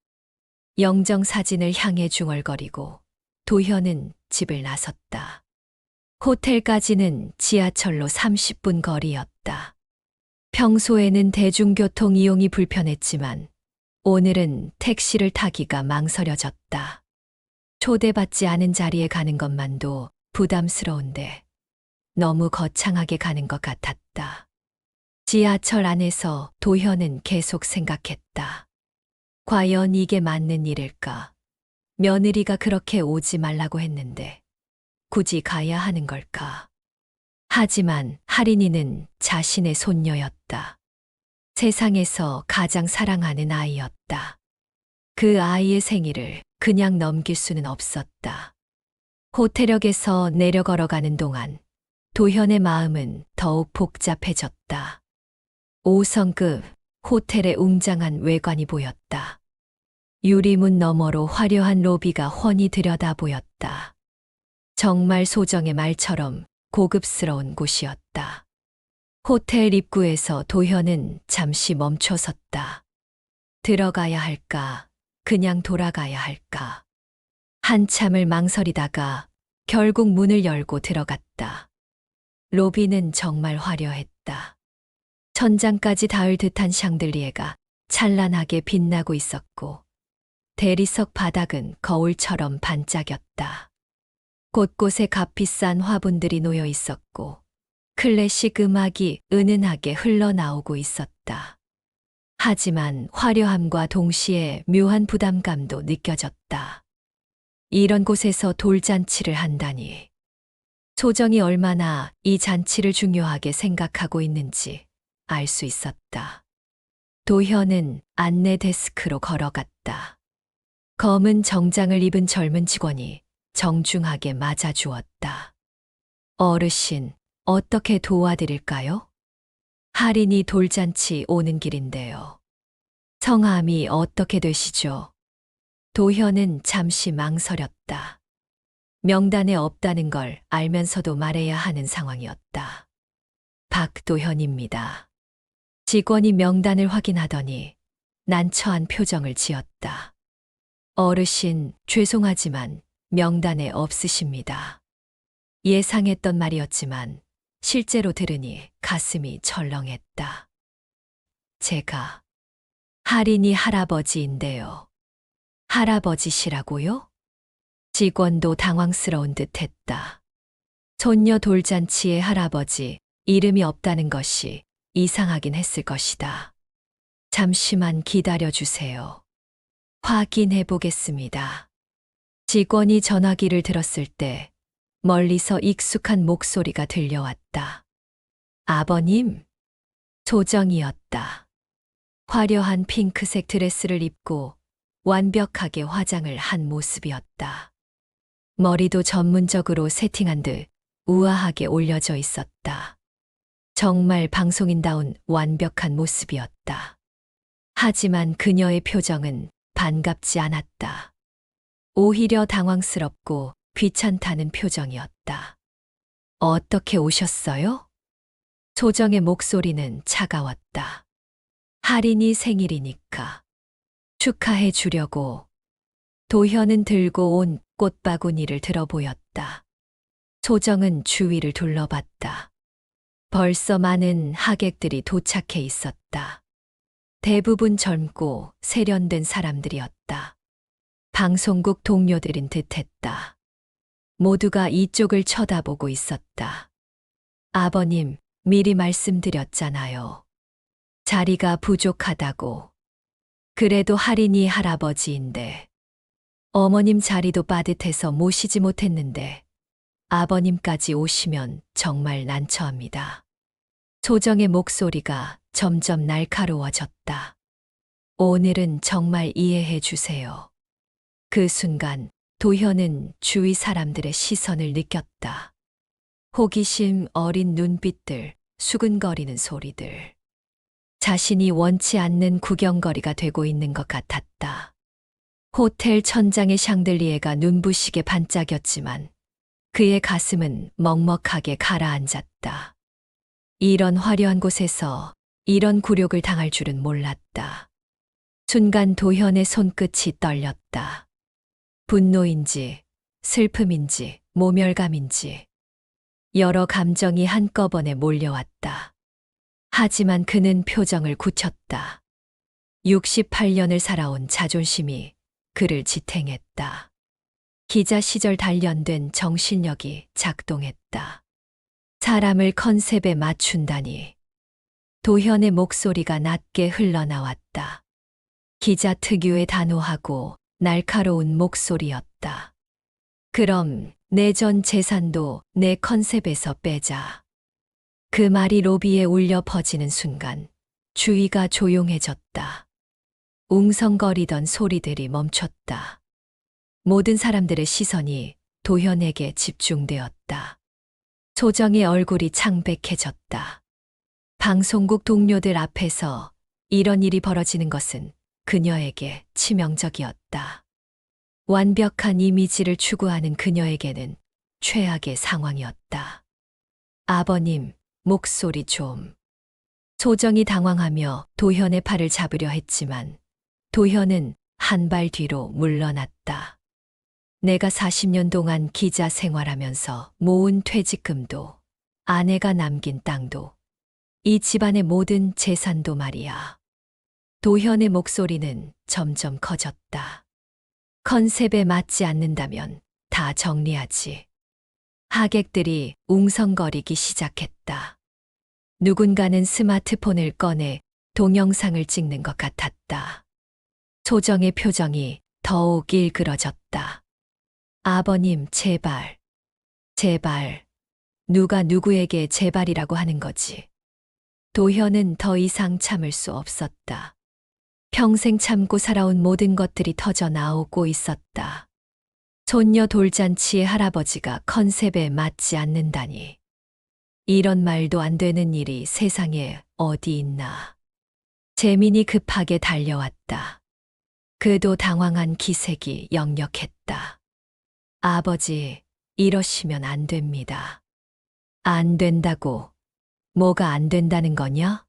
영정 사진을 향해 중얼거리고 도현은 집을 나섰다. 호텔까지는 지하철로 30분 거리였다. 평소에는 대중교통 이용이 불편했지만 오늘은 택시를 타기가 망설여졌다. 초대받지 않은 자리에 가는 것만도 부담스러운데 너무 거창하게 가는 것 같았다. 지하철 안에서 도현은 계속 생각했다. 과연 이게 맞는 일일까? 며느리가 그렇게 오지 말라고 했는데 굳이 가야 하는 걸까? 하지만 할인이는 자신의 손녀였다. 세상에서 가장 사랑하는 아이였다. 그 아이의 생일을 그냥 넘길 수는 없었다. 호텔역에서 내려 걸어가는 동안 도현의 마음은 더욱 복잡해졌다. 5성급 호텔의 웅장한 외관이 보였다. 유리문 너머로 화려한 로비가 훤히 들여다 보였다. 정말 소정의 말처럼 고급스러운 곳이었다. 호텔 입구에서 도현은 잠시 멈춰 섰다. 들어가야 할까, 그냥 돌아가야 할까. 한참을 망설이다가 결국 문을 열고 들어갔다. 로비는 정말 화려했다. 천장까지 닿을 듯한 샹들리에가 찬란하게 빛나고 있었고 대리석 바닥은 거울처럼 반짝였다. 곳곳에 값비싼 화분들이 놓여 있었고 클래식 음악이 은은하게 흘러나오고 있었다. 하지만 화려함과 동시에 묘한 부담감도 느껴졌다. 이런 곳에서 돌잔치를 한다니. 소정이 얼마나 이 잔치를 중요하게 생각하고 있는지 알 수 있었다. 도현은 안내 데스크로 걸어갔다. 검은 정장을 입은 젊은 직원이 정중하게 맞아주었다. 어르신, 어떻게 도와드릴까요? 할인이 돌잔치 오는 길인데요. 성함이 어떻게 되시죠? 도현은 잠시 망설였다. 명단에 없다는 걸 알면서도 말해야 하는 상황이었다. 박도현입니다. 직원이 명단을 확인하더니 난처한 표정을 지었다. 어르신, 죄송하지만 명단에 없으십니다. 예상했던 말이었지만 실제로 들으니 가슴이 철렁했다. 제가 할인이 할아버지인데요. 할아버지시라고요? 직원도 당황스러운 듯 했다. 손녀 돌잔치의 할아버지, 이름이 없다는 것이 이상하긴 했을 것이다. 잠시만 기다려 주세요. 확인해 보겠습니다. 직원이 전화기를 들었을 때 멀리서 익숙한 목소리가 들려왔다. 아버님? 소정이었다. 화려한 핑크색 드레스를 입고 완벽하게 화장을 한 모습이었다. 머리도 전문적으로 세팅한 듯 우아하게 올려져 있었다. 정말 방송인다운 완벽한 모습이었다. 하지만 그녀의 표정은 반갑지 않았다. 오히려 당황스럽고 귀찮다는 표정이었다. 어떻게 오셨어요? 소정의 목소리는 차가웠다. 할인이 생일이니까 축하해 주려고. 도현은 들고 온 꽃바구니를 들어 보였다. 소정은 주위를 둘러봤다. 벌써 많은 하객들이 도착해 있었다. 대부분 젊고 세련된 사람들이었다. 방송국 동료들인 듯했다. 모두가 이쪽을 쳐다보고 있었다. 아버님, 미리 말씀드렸잖아요. 자리가 부족하다고. 그래도 할인이 할아버지인데. 어머님 자리도 빠듯해서 모시지 못했는데 아버님까지 오시면 정말 난처합니다. 소정의 목소리가 점점 날카로워졌다. 오늘은 정말 이해해 주세요. 그 순간 도현은 주위 사람들의 시선을 느꼈다. 호기심 어린 눈빛들, 수근거리는 소리들. 자신이 원치 않는 구경거리가 되고 있는 것 같았다. 호텔 천장의 샹들리에가 눈부시게 반짝였지만 그의 가슴은 먹먹하게 가라앉았다. 이런 화려한 곳에서 이런 굴욕을 당할 줄은 몰랐다. 순간 도현의 손끝이 떨렸다. 분노인지, 슬픔인지, 모멸감인지 여러 감정이 한꺼번에 몰려왔다. 하지만 그는 표정을 굳혔다. 68년을 살아온 자존심이 그를 지탱했다. 기자 시절 단련된 정신력이 작동했다. 사람을 컨셉에 맞춘다니. 도현의 목소리가 낮게 흘러나왔다. 기자 특유의 단호하고 날카로운 목소리였다. 그럼 내 전 재산도 내 컨셉에서 빼자. 그 말이 로비에 울려 퍼지는 순간 주위가 조용해졌다. 웅성거리던 소리들이 멈췄다. 모든 사람들의 시선이 도현에게 집중되었다. 소정의 얼굴이 창백해졌다. 방송국 동료들 앞에서 이런 일이 벌어지는 것은 그녀에게 치명적이었다. 완벽한 이미지를 추구하는 그녀에게는 최악의 상황이었다. 아버님, 목소리 좀. 소정이 당황하며 도현의 팔을 잡으려 했지만 도현은 한 발 뒤로 물러났다. 내가 40년 동안 기자 생활하면서 모은 퇴직금도 아내가 남긴 땅도 이 집안의 모든 재산도 말이야. 도현의 목소리는 점점 커졌다. 컨셉에 맞지 않는다면 다 정리하지. 하객들이 웅성거리기 시작했다. 누군가는 스마트폰을 꺼내 동영상을 찍는 것 같았다. 소정의 표정이 더욱 일그러졌다. 아버님, 제발. 제발. 누가 누구에게 제발이라고 하는 거지. 도현은 더 이상 참을 수 없었다. 평생 참고 살아온 모든 것들이 터져 나오고 있었다. 손녀 돌잔치의 할아버지가 컨셉에 맞지 않는다니. 이런 말도 안 되는 일이 세상에 어디 있나. 재민이 급하게 달려왔다. 그도 당황한 기색이 역력했다. 아버지, 이러시면 안 됩니다. 안 된다고? 뭐가 안 된다는 거냐?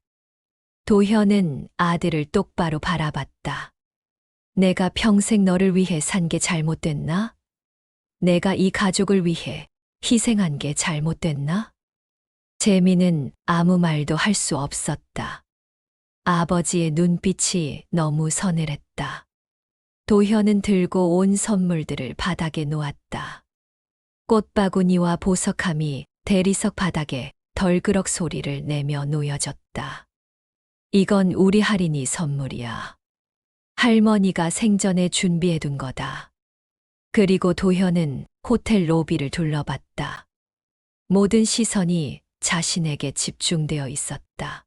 도현은 아들을 똑바로 바라봤다. 내가 평생 너를 위해 산 게 잘못됐나? 내가 이 가족을 위해 희생한 게 잘못됐나? 재민은 아무 말도 할 수 없었다. 아버지의 눈빛이 너무 서늘했다. 도현은 들고 온 선물들을 바닥에 놓았다. 꽃바구니와 보석함이 대리석 바닥에 덜그럭 소리를 내며 놓여졌다. 이건 우리 할인이 선물이야. 할머니가 생전에 준비해둔 거다. 그리고 도현은 호텔 로비를 둘러봤다. 모든 시선이 자신에게 집중되어 있었다.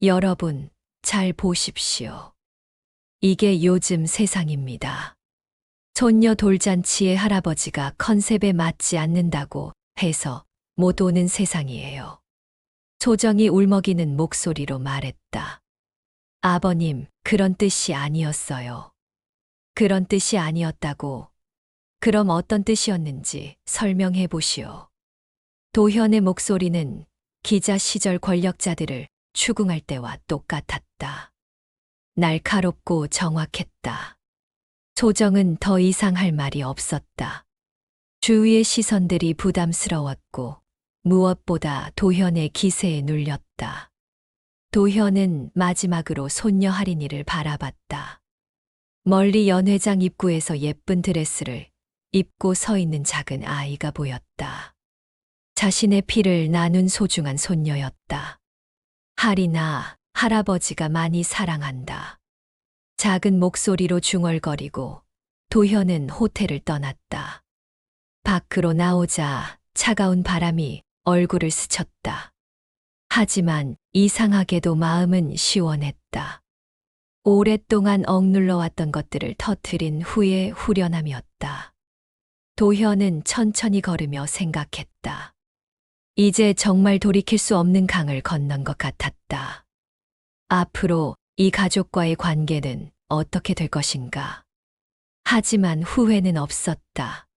여러분, 잘 보십시오. 이게 요즘 세상입니다. 손녀 돌잔치에 할아버지가 컨셉에 맞지 않는다고 해서 못 오는 세상이에요. 소정이 울먹이는 목소리로 말했다. 아버님, 그런 뜻이 아니었어요. 그런 뜻이 아니었다고. 그럼 어떤 뜻이었는지 설명해 보시오. 도현의 목소리는 기자 시절 권력자들을 추궁할 때와 똑같았다. 날카롭고 정확했다. 소정은 더 이상 할 말이 없었다. 주위의 시선들이 부담스러웠고 무엇보다 도현의 기세에 눌렸다. 도현은 마지막으로 손녀 할인이를 바라봤다. 멀리 연회장 입구에서 예쁜 드레스를 입고 서 있는 작은 아이가 보였다. 자신의 피를 나눈 소중한 손녀였다. 할인아, 할아버지가 많이 사랑한다. 작은 목소리로 중얼거리고 도현은 호텔을 떠났다. 밖으로 나오자 차가운 바람이 얼굴을 스쳤다. 하지만 이상하게도 마음은 시원했다. 오랫동안 억눌러왔던 것들을 터뜨린 후의 후련함이었다. 도현은 천천히 걸으며 생각했다. 이제 정말 돌이킬 수 없는 강을 건넌 것 같았다. 앞으로 이 가족과의 관계는 어떻게 될 것인가? 하지만 후회는 없었다.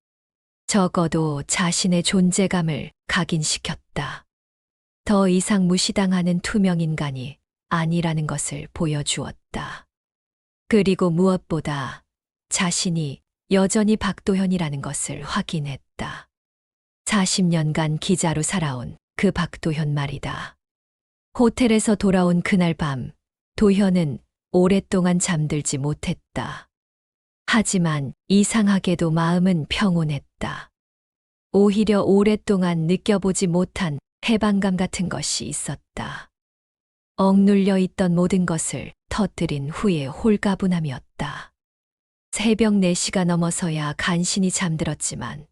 적어도 자신의 존재감을 각인시켰다. 더 이상 무시당하는 투명 인간이 아니라는 것을 보여주었다. 그리고 무엇보다 자신이 여전히 박도현이라는 것을 확인했다. 40년간 기자로 살아온 그 박도현 말이다. 호텔에서 돌아온 그날 밤, 도현은 오랫동안 잠들지 못했다. 하지만 이상하게도 마음은 평온했다. 오히려 오랫동안 느껴보지 못한 해방감 같은 것이 있었다. 억눌려 있던 모든 것을 터뜨린 후의 홀가분함이었다. 새벽 4시가 넘어서야 간신히 잠들었지만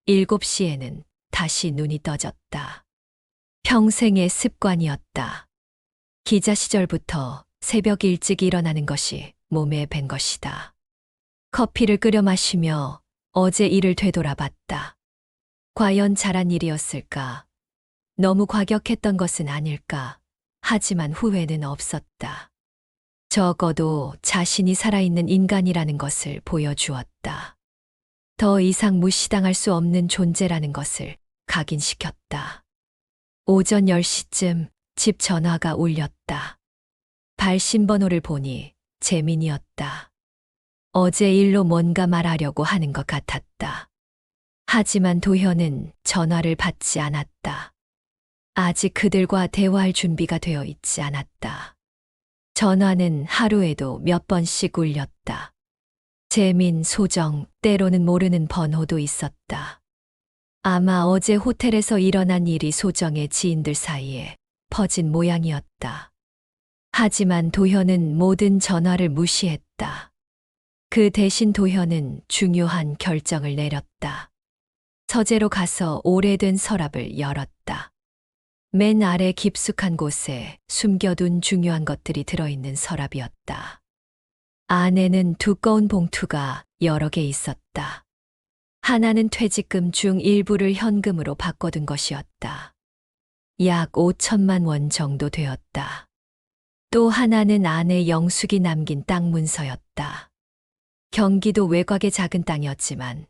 7시에는 다시 눈이 떠졌다. 평생의 습관이었다. 기자 시절부터 새벽 일찍 일어나는 것이 몸에 밴 것이다. 커피를 끓여 마시며 어제 일을 되돌아봤다. 과연 잘한 일이었을까? 너무 과격했던 것은 아닐까? 하지만 후회는 없었다. 적어도 자신이 살아있는 인간이라는 것을 보여주었다. 더 이상 무시당할 수 없는 존재라는 것을 각인시켰다. 오전 10시쯤 집 전화가 울렸다. 발신번호를 보니 재민이었다. 어제 일로 뭔가 말하려고 하는 것 같았다. 하지만 도현은 전화를 받지 않았다. 아직 그들과 대화할 준비가 되어 있지 않았다. 전화는 하루에도 몇 번씩 울렸다. 재민, 소정, 때로는 모르는 번호도 있었다. 아마 어제 호텔에서 일어난 일이 소정의 지인들 사이에 퍼진 모양이었다. 하지만 도현은 모든 전화를 무시했다. 그 대신 도현은 중요한 결정을 내렸다. 서재로 가서 오래된 서랍을 열었다. 맨 아래 깊숙한 곳에 숨겨둔 중요한 것들이 들어있는 서랍이었다. 안에는 두꺼운 봉투가 여러 개 있었다. 하나는 퇴직금 중 일부를 현금으로 바꿔둔 것이었다. 약 5천만 원 정도 되었다. 또 하나는 아내 영숙이 남긴 땅 문서였다. 경기도 외곽의 작은 땅이었지만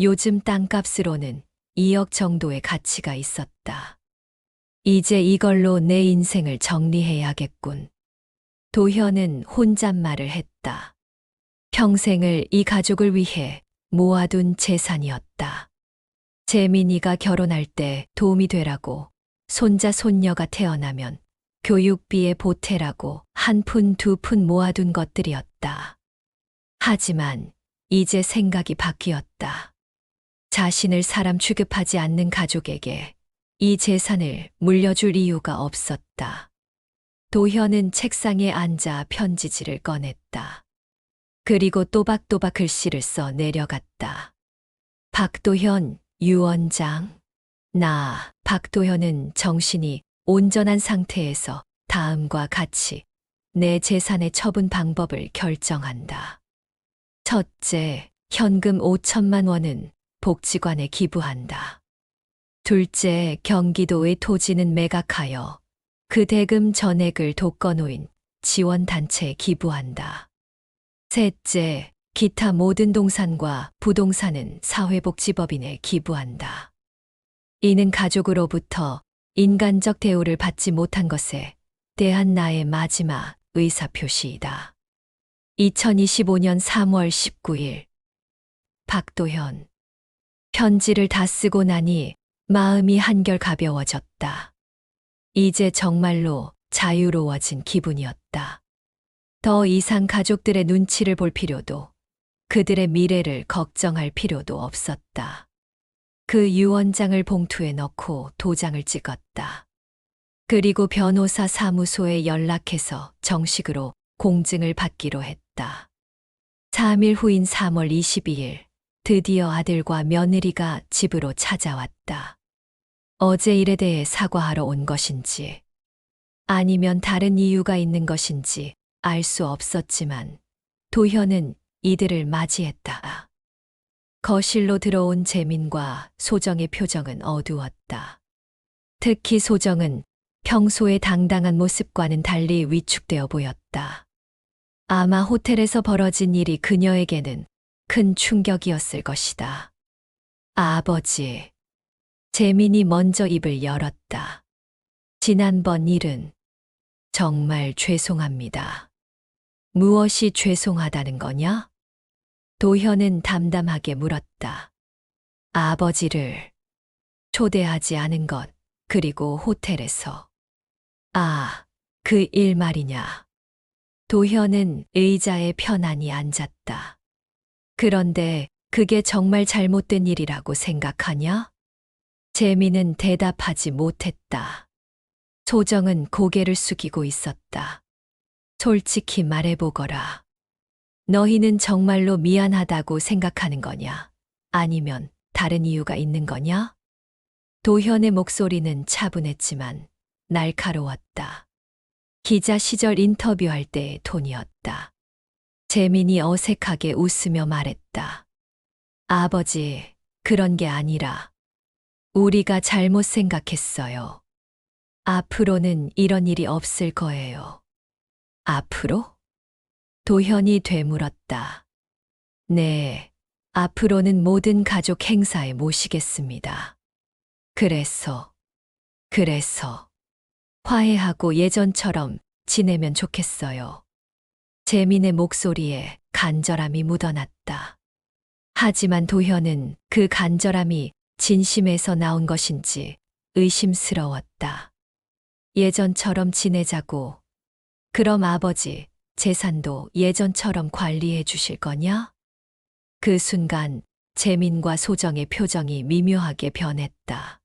요즘 땅값으로는 2억 정도의 가치가 있었다. 이제 이걸로 내 인생을 정리해야겠군. 도현은 혼잣말을 했다. 평생을 이 가족을 위해 모아둔 재산이었다. 재민이가 결혼할 때 도움이 되라고, 손자 손녀가 태어나면 교육비에 보태라고 한 푼 두 푼 모아둔 것들이었다. 하지만 이제 생각이 바뀌었다. 자신을 사람 취급하지 않는 가족에게 이 재산을 물려줄 이유가 없었다. 도현은 책상에 앉아 편지지를 꺼냈다. 그리고 또박또박 글씨를 써 내려갔다. 박도현, 유 원장. 박도현은 정신이 온전한 상태에서 다음과 같이 내 재산의 처분 방법을 결정한다. 첫째, 현금 5천만 원은 복지관에 기부한다. 둘째, 경기도의 토지는 매각하여 그 대금 전액을 독거노인 지원단체에 기부한다. 셋째, 기타 모든 동산과 부동산은 사회복지법인에 기부한다. 이는 가족으로부터 인간적 대우를 받지 못한 것에 대한 나의 마지막 의사표시이다. 2025년 3월 19일. 박도현. 편지를 다 쓰고 나니 마음이 한결 가벼워졌다. 이제 정말로 자유로워진 기분이었다. 더 이상 가족들의 눈치를 볼 필요도, 그들의 미래를 걱정할 필요도 없었다. 그 유언장을 봉투에 넣고 도장을 찍었다. 그리고 변호사 사무소에 연락해서 정식으로 공증을 받기로 했다. 3일 후인 3월 22일, 드디어 아들과 며느리가 집으로 찾아왔다. 어제 일에 대해 사과하러 온 것인지, 아니면 다른 이유가 있는 것인지 알 수 없었지만 도현은 이들을 맞이했다. 거실로 들어온 재민과 소정의 표정은 어두웠다. 특히 소정은 평소의 당당한 모습과는 달리 위축되어 보였다. 아마 호텔에서 벌어진 일이 그녀에게는 큰 충격이었을 것이다. 아버지. 재민이 먼저 입을 열었다. 지난번 일은 정말 죄송합니다. 무엇이 죄송하다는 거냐? 도현은 담담하게 물었다. 아버지를 초대하지 않은 것, 그리고 호텔에서. 그 일 말이냐. 도현은 의자에 편안히 앉았다. 그런데 그게 정말 잘못된 일이라고 생각하냐? 재민은 대답하지 못했다. 소정은 고개를 숙이고 있었다. 솔직히 말해보거라. 너희는 정말로 미안하다고 생각하는 거냐? 아니면 다른 이유가 있는 거냐? 도현의 목소리는 차분했지만 날카로웠다. 기자 시절 인터뷰할 때의 톤이었다. 재민이 어색하게 웃으며 말했다. 아버지, 그런 게 아니라 우리가 잘못 생각했어요. 앞으로는 이런 일이 없을 거예요. 앞으로? 도현이 되물었다. 네, 앞으로는 모든 가족 행사에 모시겠습니다. 그래서 화해하고 예전처럼 지내면 좋겠어요. 재민의 목소리에 간절함이 묻어났다. 하지만 도현은 그 간절함이 진심에서 나온 것인지 의심스러웠다. 예전처럼 지내자고. 그럼 아버지, 재산도 예전처럼 관리해 주실 거냐? 그 순간 재민과 소정의 표정이 미묘하게 변했다.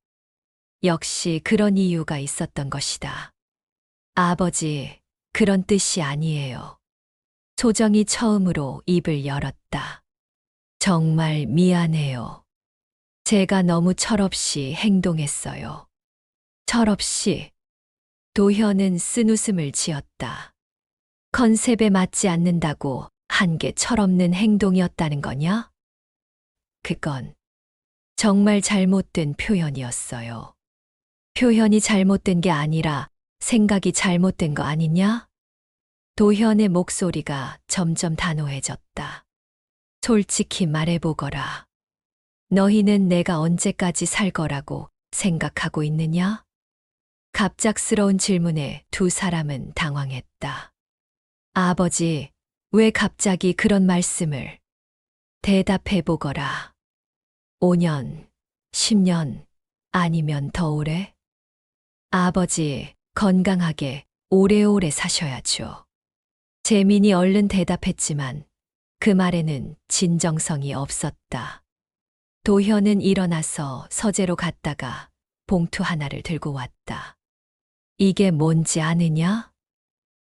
역시 그런 이유가 있었던 것이다. 아버지, 그런 뜻이 아니에요. 소정이 처음으로 입을 열었다. 정말 미안해요. 제가 너무 철없이 행동했어요. 철없이. 도현은 쓴웃음을 지었다. 컨셉에 맞지 않는다고 한 게 철없는 행동이었다는 거냐? 그건 정말 잘못된 표현이었어요. 표현이 잘못된 게 아니라 생각이 잘못된 거 아니냐? 도현의 목소리가 점점 단호해졌다. 솔직히 말해보거라. 너희는 내가 언제까지 살 거라고 생각하고 있느냐? 갑작스러운 질문에 두 사람은 당황했다. 아버지, 왜 갑자기 그런 말씀을? 대답해보거라. 5년, 10년, 아니면 더 오래? 아버지, 건강하게 오래오래 사셔야죠. 재민이 얼른 대답했지만 그 말에는 진정성이 없었다. 도현은 일어나서 서재로 갔다가 봉투 하나를 들고 왔다. 이게 뭔지 아느냐?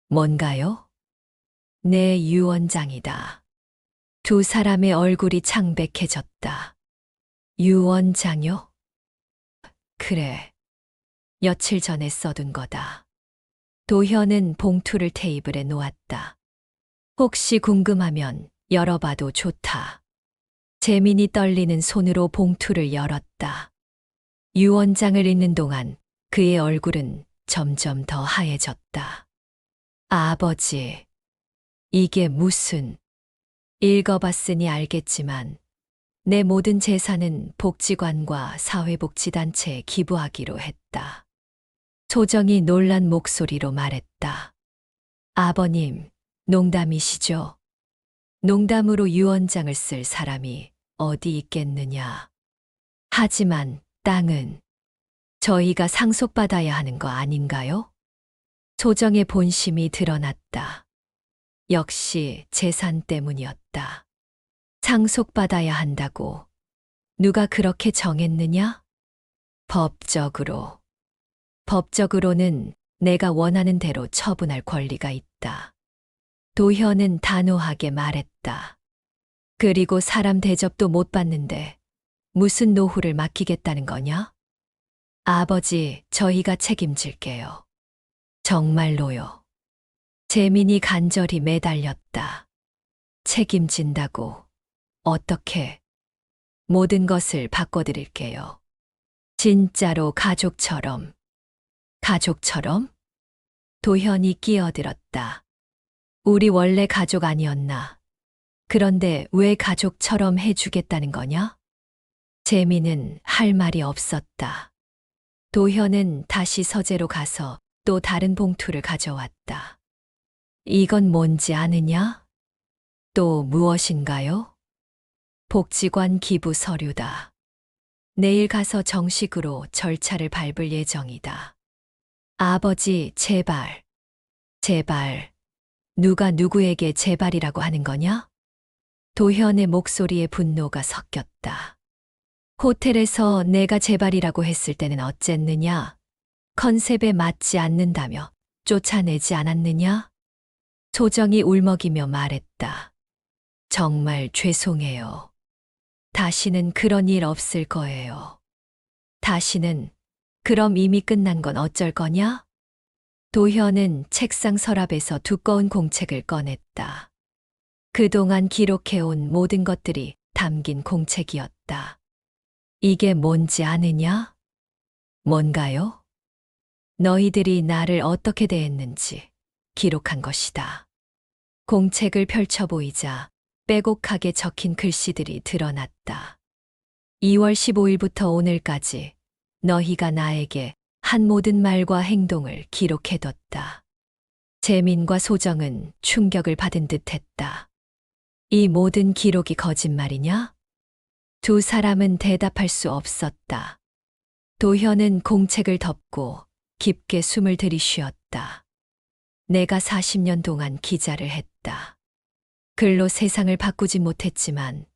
뭔가요? 내 유언장이다. 두 사람의 얼굴이 창백해졌다. 유언장요? 그래. 며칠 전에 써둔 거다. 도현은 봉투를 테이블에 놓았다. 혹시 궁금하면 열어봐도 좋다. 재민이 떨리는 손으로 봉투를 열었다. 유언장을 읽는 동안 그의 얼굴은 점점 더 하얘졌다. 아버지, 이게 무슨... 읽어봤으니 알겠지만 내 모든 재산은 복지관과 사회복지단체에 기부하기로 했다. 소정이 놀란 목소리로 말했다. 아버님, 농담이시죠? 농담으로 유언장을 쓸 사람이 어디 있겠느냐. 하지만 땅은 저희가 상속받아야 하는 거 아닌가요? 소정의 본심이 드러났다. 역시 재산 때문이었다. 상속받아야 한다고 누가 그렇게 정했느냐? 법적으로. 법적으로는 내가 원하는 대로 처분할 권리가 있다. 도현은 단호하게 말했다. 그리고 사람 대접도 못 받는데 무슨 노후를 맡기겠다는 거냐? 아버지, 저희가 책임질게요. 정말로요. 재민이 간절히 매달렸다. 책임진다고. 어떻게? 모든 것을 바꿔드릴게요. 진짜로 가족처럼. 가족처럼? 도현이 끼어들었다. 우리 원래 가족 아니었나? 그런데 왜 가족처럼 해주겠다는 거냐? 재민은 할 말이 없었다. 도현은 다시 서재로 가서 또 다른 봉투를 가져왔다. 이건 뭔지 아느냐? 또 무엇인가요? 복지관 기부 서류다. 내일 가서 정식으로 절차를 밟을 예정이다. 아버지, 제발. 제발. 누가 누구에게 제발이라고 하는 거냐? 도현의 목소리에 분노가 섞였다. 호텔에서 내가 제발이라고 했을 때는 어쨌느냐? 컨셉에 맞지 않는다며 쫓아내지 않았느냐? 소정이 울먹이며 말했다. 정말 죄송해요. 다시는 그런 일 없을 거예요. 다시는 그럼 이미 끝난 건 어쩔 거냐? 도현은 책상 서랍에서 두꺼운 공책을 꺼냈다. 그동안 기록해온 모든 것들이 담긴 공책이었다. 이게 뭔지 아느냐? 뭔가요? 너희들이 나를 어떻게 대했는지 기록한 것이다. 공책을 펼쳐 보이자 빼곡하게 적힌 글씨들이 드러났다. 2월 15일부터 오늘까지 너희가 나에게 한 모든 말과 행동을 기록해뒀다. 재민과 소정은 충격을 받은 듯했다. 이 모든 기록이 거짓말이냐? 두 사람은 대답할 수 없었다. 도현은 공책을 덮고 깊게 숨을 들이쉬었다. 내가 40년 동안 기자를 했다. 글로 세상을 바꾸지 못했지만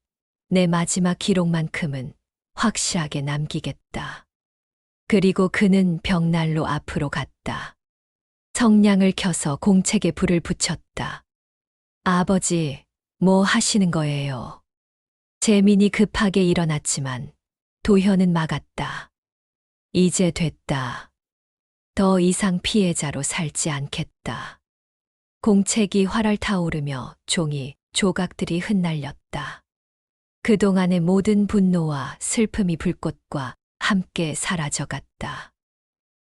내 마지막 기록만큼은 확실하게 남기겠다. 그리고 그는 벽난로 앞으로 갔다. 성냥을 켜서 공책에 불을 붙였다. 아버지, 뭐 하시는 거예요? 재민이 급하게 일어났지만 도현은 막았다. 이제 됐다. 더 이상 피해자로 살지 않겠다. 공책이 활활 타오르며 종이 조각들이 흩날렸다. 그동안의 모든 분노와 슬픔이 불꽃과 함께 사라져갔다.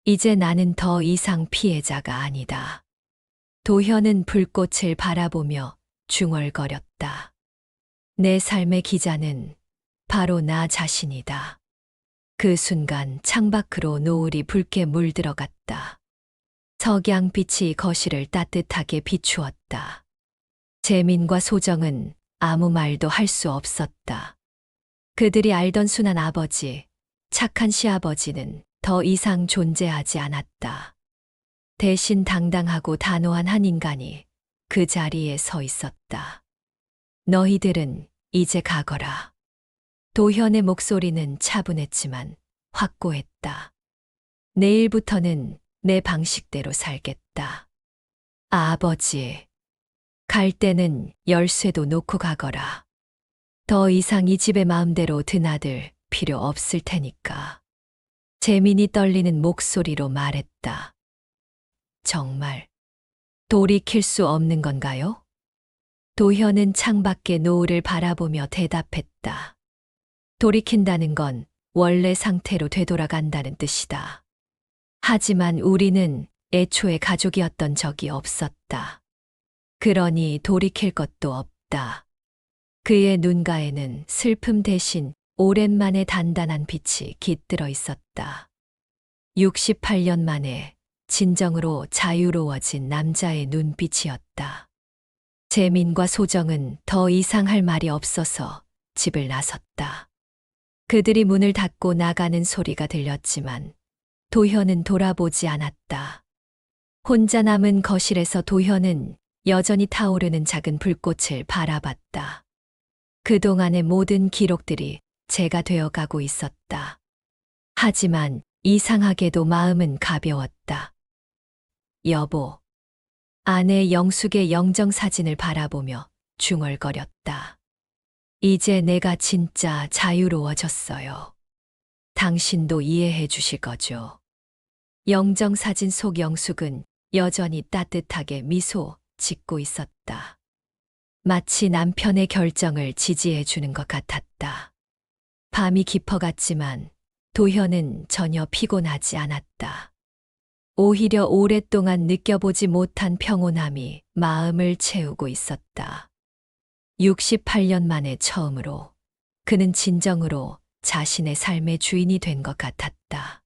이제 나는 더 이상 피해자가 아니다. 도현은 불꽃을 바라보며 중얼거렸다. 내 삶의 기자는 바로 나 자신이다. 그 순간 창밖으로 노을이 붉게 물들어갔다. 석양빛이 거실을 따뜻하게 비추었다. 재민과 소정은 아무 말도 할 수 없었다. 그들이 알던 순한 아버지, 착한 시아버지는 더 이상 존재하지 않았다. 대신 당당하고 단호한 한 인간이 그 자리에 서 있었다. 너희들은 이제 가거라. 도현의 목소리는 차분했지만 확고했다. 내일부터는 내 방식대로 살겠다. 아버지, 갈 때는 열쇠도 놓고 가거라. 더 이상 이 집의 마음대로 드나들 필요 없을 테니까. 재민이 떨리는 목소리로 말했다. 정말 돌이킬 수 없는 건가요? 도현은 창밖의 노을을 바라보며 대답했다. 돌이킨다는 건 원래 상태로 되돌아간다는 뜻이다. 하지만 우리는 애초에 가족이었던 적이 없었다. 그러니 돌이킬 것도 없다. 그의 눈가에는 슬픔 대신 오랜만에 단단한 빛이 깃들어 있었다. 68년 만에 진정으로 자유로워진 남자의 눈빛이었다. 재민과 소정은 더 이상 할 말이 없어서 집을 나섰다. 그들이 문을 닫고 나가는 소리가 들렸지만 도현은 돌아보지 않았다. 혼자 남은 거실에서 도현은 여전히 타오르는 작은 불꽃을 바라봤다. 그동안의 모든 기록들이 재가 되어가고 있었다. 하지만 이상하게도 마음은 가벼웠다. 여보, 아내 영숙의 영정사진을 바라보며 중얼거렸다. 이제 내가 진짜 자유로워졌어요. 당신도 이해해 주실 거죠? 영정사진 속 영숙은 여전히 따뜻하게 미소 짓고 있었다. 마치 남편의 결정을 지지해 주는 것 같았다. 밤이 깊어갔지만 도현은 전혀 피곤하지 않았다. 오히려 오랫동안 느껴보지 못한 평온함이 마음을 채우고 있었다. 68년 만에 처음으로 그는 진정으로 자신의 삶의 주인이 된 것 같았다.